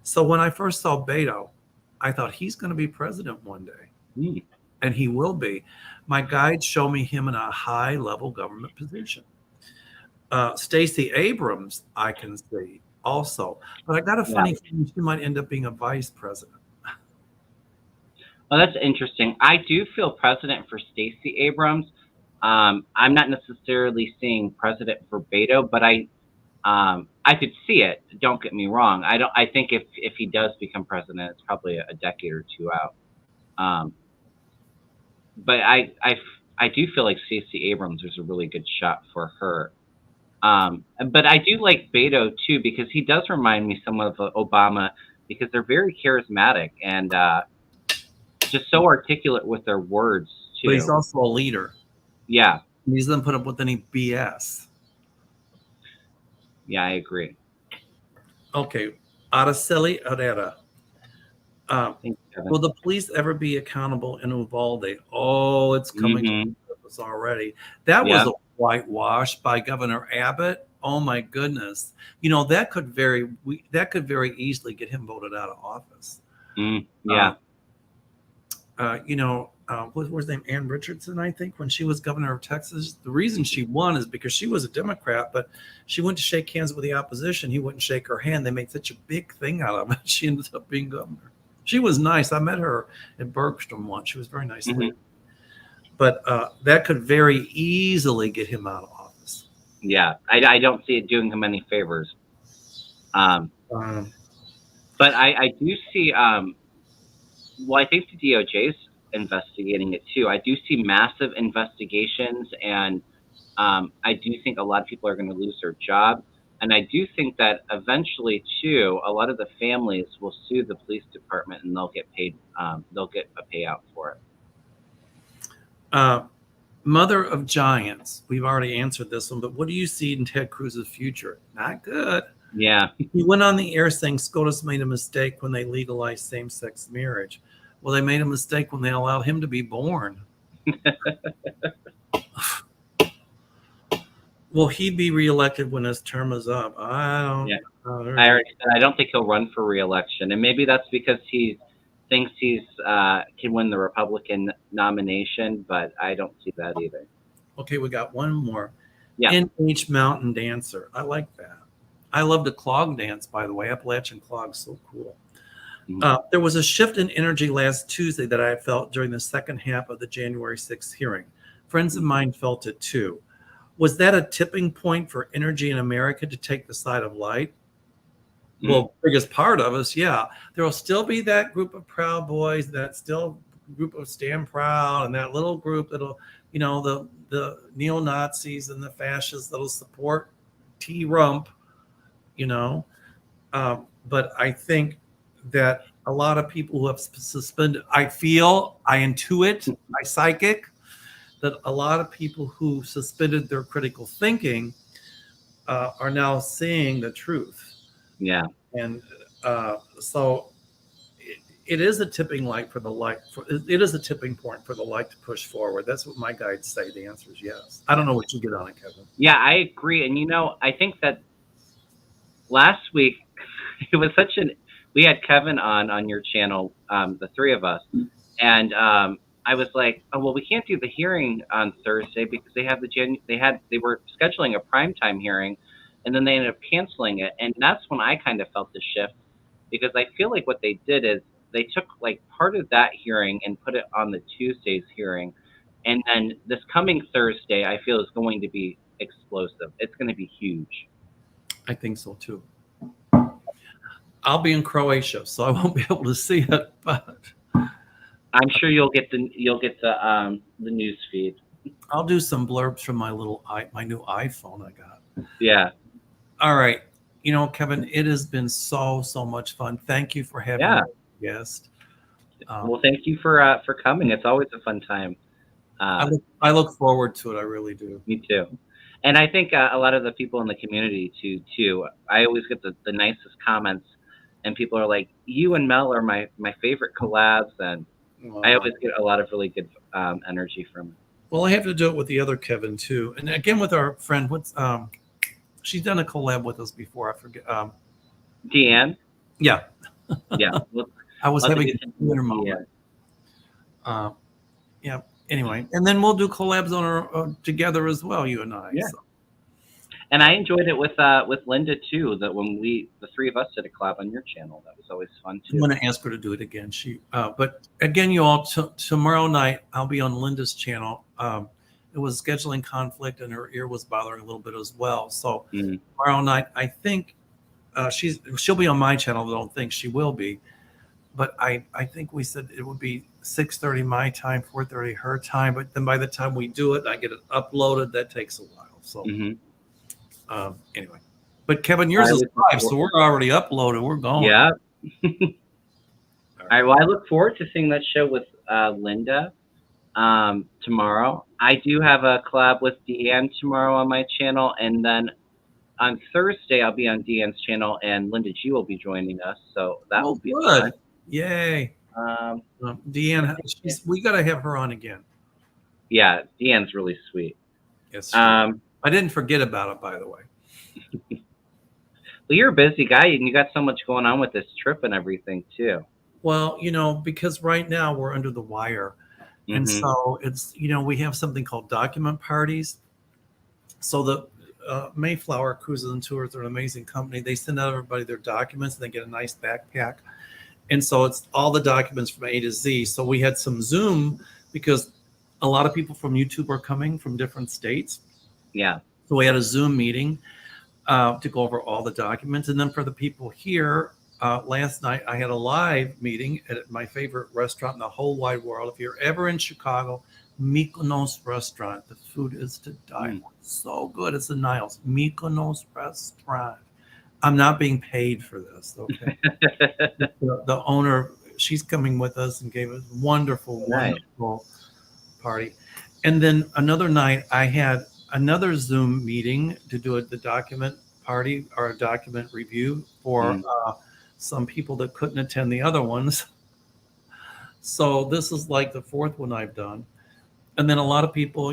So when I first saw Beto, I thought he's going to be president one day. Mm. And he will be. My guides show me him in a high-level government position. Stacey Abrams, I can see also. But I got a funny feeling she might end up being a vice president. Well, that's interesting. I do feel precedent for Stacey Abrams. I'm not necessarily seeing precedent for Beto, but I could see it. Don't get me wrong. I don't. I think if he does become president, it's probably a decade or two out. Um, but I do feel like Stacey Abrams is a really good shot for her. But I do like Beto too because he does remind me somewhat of Obama because they're very charismatic and just so articulate with their words But he's too. also a leader. Yeah, He doesn't put up with any BS. yeah, I agree. Okay, Araceli Herrera. Thank you, Kevin. Will the police ever be accountable in Uvalde? Oh, it's coming to Mhm. us already. That Yeah. was a whitewash by Governor Abbott. Oh my goodness! You know that could very easily get him voted out of office. Yeah. You know, what was his name? Ann Richardson, I think, when she was governor of Texas. The reason she won is because she was a Democrat, but she went to shake hands with the opposition. He wouldn't shake her hand. They made such a big thing out of it. She ended up being governor. She was nice. I met her at Bergstrom once. She was very nice lady. But that could very easily get him out of office. Yeah, I don't see it doing him any favors. But I do see. Well, I think the DOJ is investigating it too. I do see massive investigations, and I do think a lot of people are going to lose their job. And I do think that eventually, too, a lot of the families will sue the police department, and they'll get paid. They'll get a payout for it. Mother of Giants. We've already answered this one, but what do you see in Ted Cruz's future? Not good. Yeah. He went on the air saying SCOTUS made a mistake when they legalized same-sex marriage. Well, they made a mistake when they allowed him to be born. Will he be reelected when his term is up? I don't know. I already said I don't think he'll run for reelection, and maybe that's because he thinks he's can win the Republican nomination, but I don't see that either. Okay, we got one more. Yeah. NH Mountain Dancer. I like that. I love the clog dance, by the way. Appalachian clog, so cool. There was a shift in energy last Tuesday that I felt during the second half of the January 6th hearing. Friends of mine felt it too. Was that a tipping point for energy in America to take the side of light? Well, biggest part of us, yeah. There will still be that group of Proud Boys, that still group of Stand Proud, and that little group that'll, you know, the neo-Nazis and the fascists that'll support T-Rump, you know. But I think that a lot of people who have suspended, I intuit, I psychic, that a lot of people who suspended their critical thinking are now seeing the truth. Yeah. And so it is a tipping light for the light. It is a tipping point for the light to push forward. That's what my guides say. The answer is yes. I don't know what you get on it, Kevin. Yeah, I agree. And, you know, I think that last week it was we had Kevin on your channel, the three of us. And I was like, oh, well, we can't do the hearing on Thursday because they were scheduling a primetime hearing. And then they ended up canceling it. And that's when I kind of felt the shift because I feel like what they did is they took like part of that hearing and put it on the Tuesday's hearing. And then this coming Thursday, I feel is going to be explosive. It's going to be huge. I think so too. I'll be in Croatia, so I won't be able to see it, but I'm sure you'll get the news feed. I'll do some blurbs from my new iPhone I got. Yeah. All right. You know, Kevin, it has been so much fun. Thank you for having me as a guest. Well, thank you for coming. It's always a fun time. I look forward to it. I really do. Me too. And I think a lot of the people in the community too. I always get the nicest comments, and people are like, "You and Mel are my favorite collabs," and I always get a lot of really good energy from it. Well, I have to do it with the other Kevin too, and again with our friend. She's done a collab with us before. I forget. Deanne. Yeah. Yeah. I was having a winter moment. Yeah. Anyway, and then we'll do collabs on our together as well, you and I. Yeah. So. And I enjoyed it with Linda too. That when the three of us did a collab on your channel, that was always fun I'm too. going to ask her to do it again. But again, you all, tomorrow night I'll be on Linda's channel. It was scheduling conflict, and her ear was bothering a little bit as well. So tomorrow night, I think she'll be on my channel. I don't think she will be, but I think we said it would be 6:30 my time, 4:30 her time. But then by the time we do it, I get it uploaded. That takes a while. So anyway, but Kevin, yours is live, so we're already uploaded. We're going. Yeah. All right. Well, I look forward to seeing that show with Linda tomorrow. I do have a collab with Deanne tomorrow on my channel, and then on Thursday I'll be on Deanne's channel, and Linda G will be joining us. So that will be good. fun. Yay! Deanne, we got to have her on again. Yeah, Deanne's really sweet. Yes. I didn't forget about it, by the way. Well, you're a busy guy, and you got so much going on with this trip and everything too. Well, because right now we're under the wire. And so it's, we have something called document parties. So the Mayflower Cruises and Tours are an amazing company. They send out everybody their documents, and they get a nice backpack. And so it's all the documents from A to Z. So we had some Zoom because a lot of people from YouTube are coming from different states. Yeah. So we had a Zoom meeting to go over all the documents. And then for the people here, last night I had a live meeting at my favorite restaurant in the whole wide world. If you're ever in Chicago, Mykonos restaurant. The food is to die for. So good. It's the Niles. Mykonos restaurant. I'm not being paid for this, okay? the owner, she's coming with us and gave us wonderful party. And then another night I had another Zoom meeting to do the document party or a document review for some people that couldn't attend the other ones. So this is like the fourth one I've done. And then a lot of people,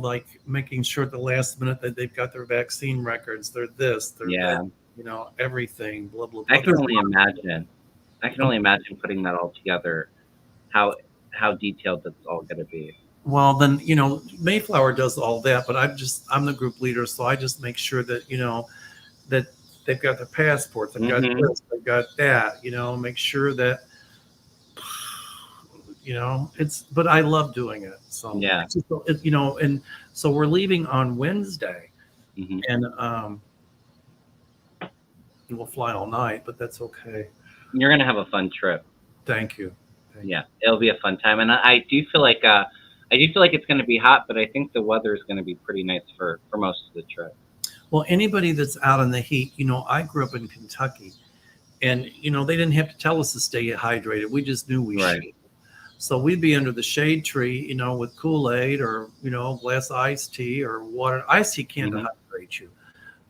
like making sure at the last minute that they've got their vaccine records, they're this, they're that, everything, blah, blah, blah. I can only imagine putting that all together, how detailed that's all going to be. Well, then, Mayflower does all that, but I'm the group leader. So I just make sure that, that they've got their passports, they've got this, they've got that, make sure that, but I love doing it. So, yeah, and so we're leaving on Wednesday and, we'll fly all night, but that's okay. You're going to have a fun trip. Thank you. Yeah, it'll be a fun time. And I do feel like it's going to be hot, but I think the weather is going to be pretty nice for most of the trip. Well, anybody that's out in the heat, I grew up in Kentucky, and, they didn't have to tell us to stay hydrated. We just knew we should. So we'd be under the shade tree, with Kool-Aid or, glass of iced tea or water. Iced tea can't hydrate you,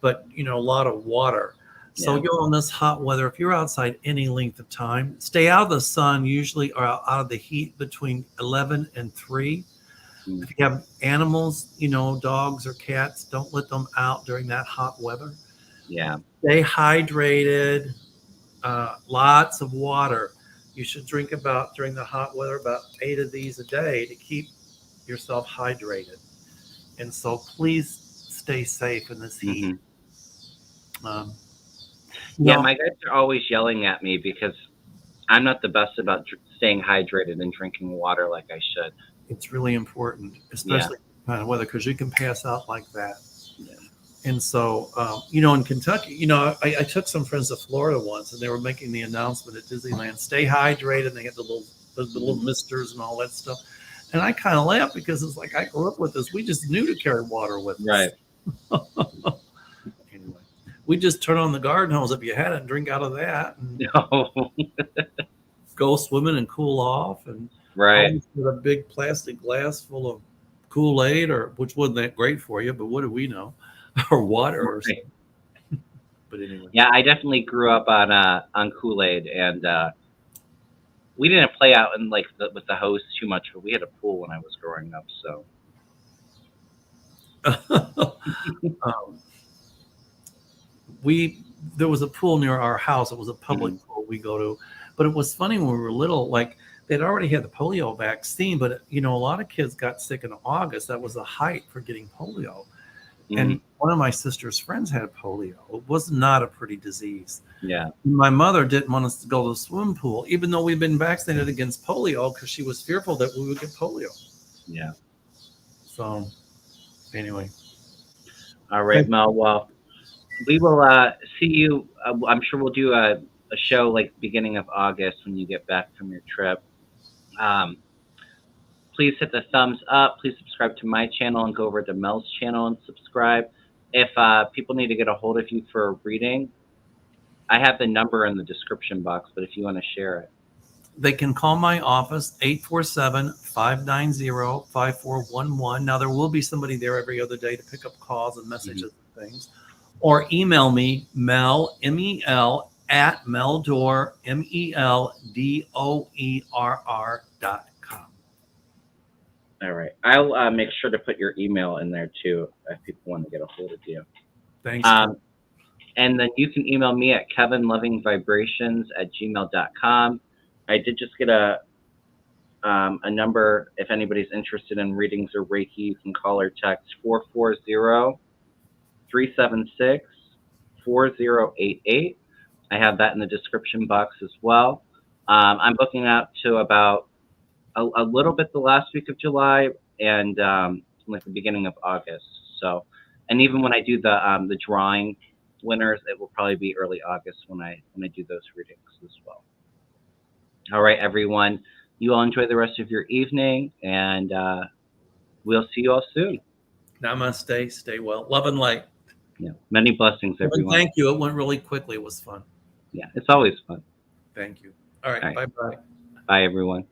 but, a lot of water. So you're in this hot weather. If you're outside any length of time, stay out of the sun usually, or out of the heat between 11 and 3. If you have animals, dogs or cats, don't let them out during that hot weather. Yeah. Stay hydrated, lots of water. You should drink during the hot weather, about 8 of these a day to keep yourself hydrated. And so please stay safe in this heat. My guys are always yelling at me because I'm not the best about staying hydrated and drinking water like I should. It's really important, especially kind of weather, because you can pass out like that. Yeah. And so, in Kentucky, I took some friends to Florida once, and they were making the announcement at Disneyland, stay hydrated. And they had the little misters and all that stuff. And I kind of laughed because it's like, I grew up with this. We just knew to carry water with us. Right. Anyway, we just turn on the garden hose if you had it and drink out of that. And go swimming and cool off. And with a big plastic glass full of Kool-Aid, which wasn't that great for you, but what do we know? Or water or something. But anyway. Yeah, I definitely grew up on Kool-Aid, and we didn't play out in with the hose too much, but we had a pool when I was growing up, so. There was a pool near our house. It was a public pool we go to, but it was funny when we were little. Like they'd already had the polio vaccine, but a lot of kids got sick in August. That was the height for getting polio. And one of my sister's friends had polio. It was not a pretty disease. Yeah. My mother didn't want us to go to the swimming pool, even though we'd been vaccinated against polio, because she was fearful that we would get polio. Yeah. So, anyway. All right, Mel. Well, we will see you. I'm sure we'll do a show like beginning of August when you get back from your trip. Please hit the thumbs up. Please subscribe to my channel and go over to Mel's channel and subscribe. If people need to get a hold of you for a reading, I have the number in the description box, but if you want to share it. They can call my office, 847-590-5411. Now, there will be somebody there every other day to pick up calls and messages and things. Or email me, Mel, M-E-L, at Meldoer, MELDOERR.com. All right. I'll make sure to put your email in there, too, if people want to get a hold of you. Thanks. And then you can email me at kevinlovingvibrations@gmail.com. I did just get a number. If anybody's interested in readings or Reiki, you can call or text 440-376-4088. I have that in the description box as well. I'm booking out to about a little bit the last week of July and like the beginning of August. So, and even when I do the drawing winners, it will probably be early August when I do those readings as well. All right, everyone. You all enjoy the rest of your evening, and we'll see you all soon. Namaste. Stay well. Love and light. Yeah. Many blessings, everyone. Thank you. It went really quickly. It was fun. Yeah, it's always fun. Thank you. All right. Bye-bye. Bye, everyone.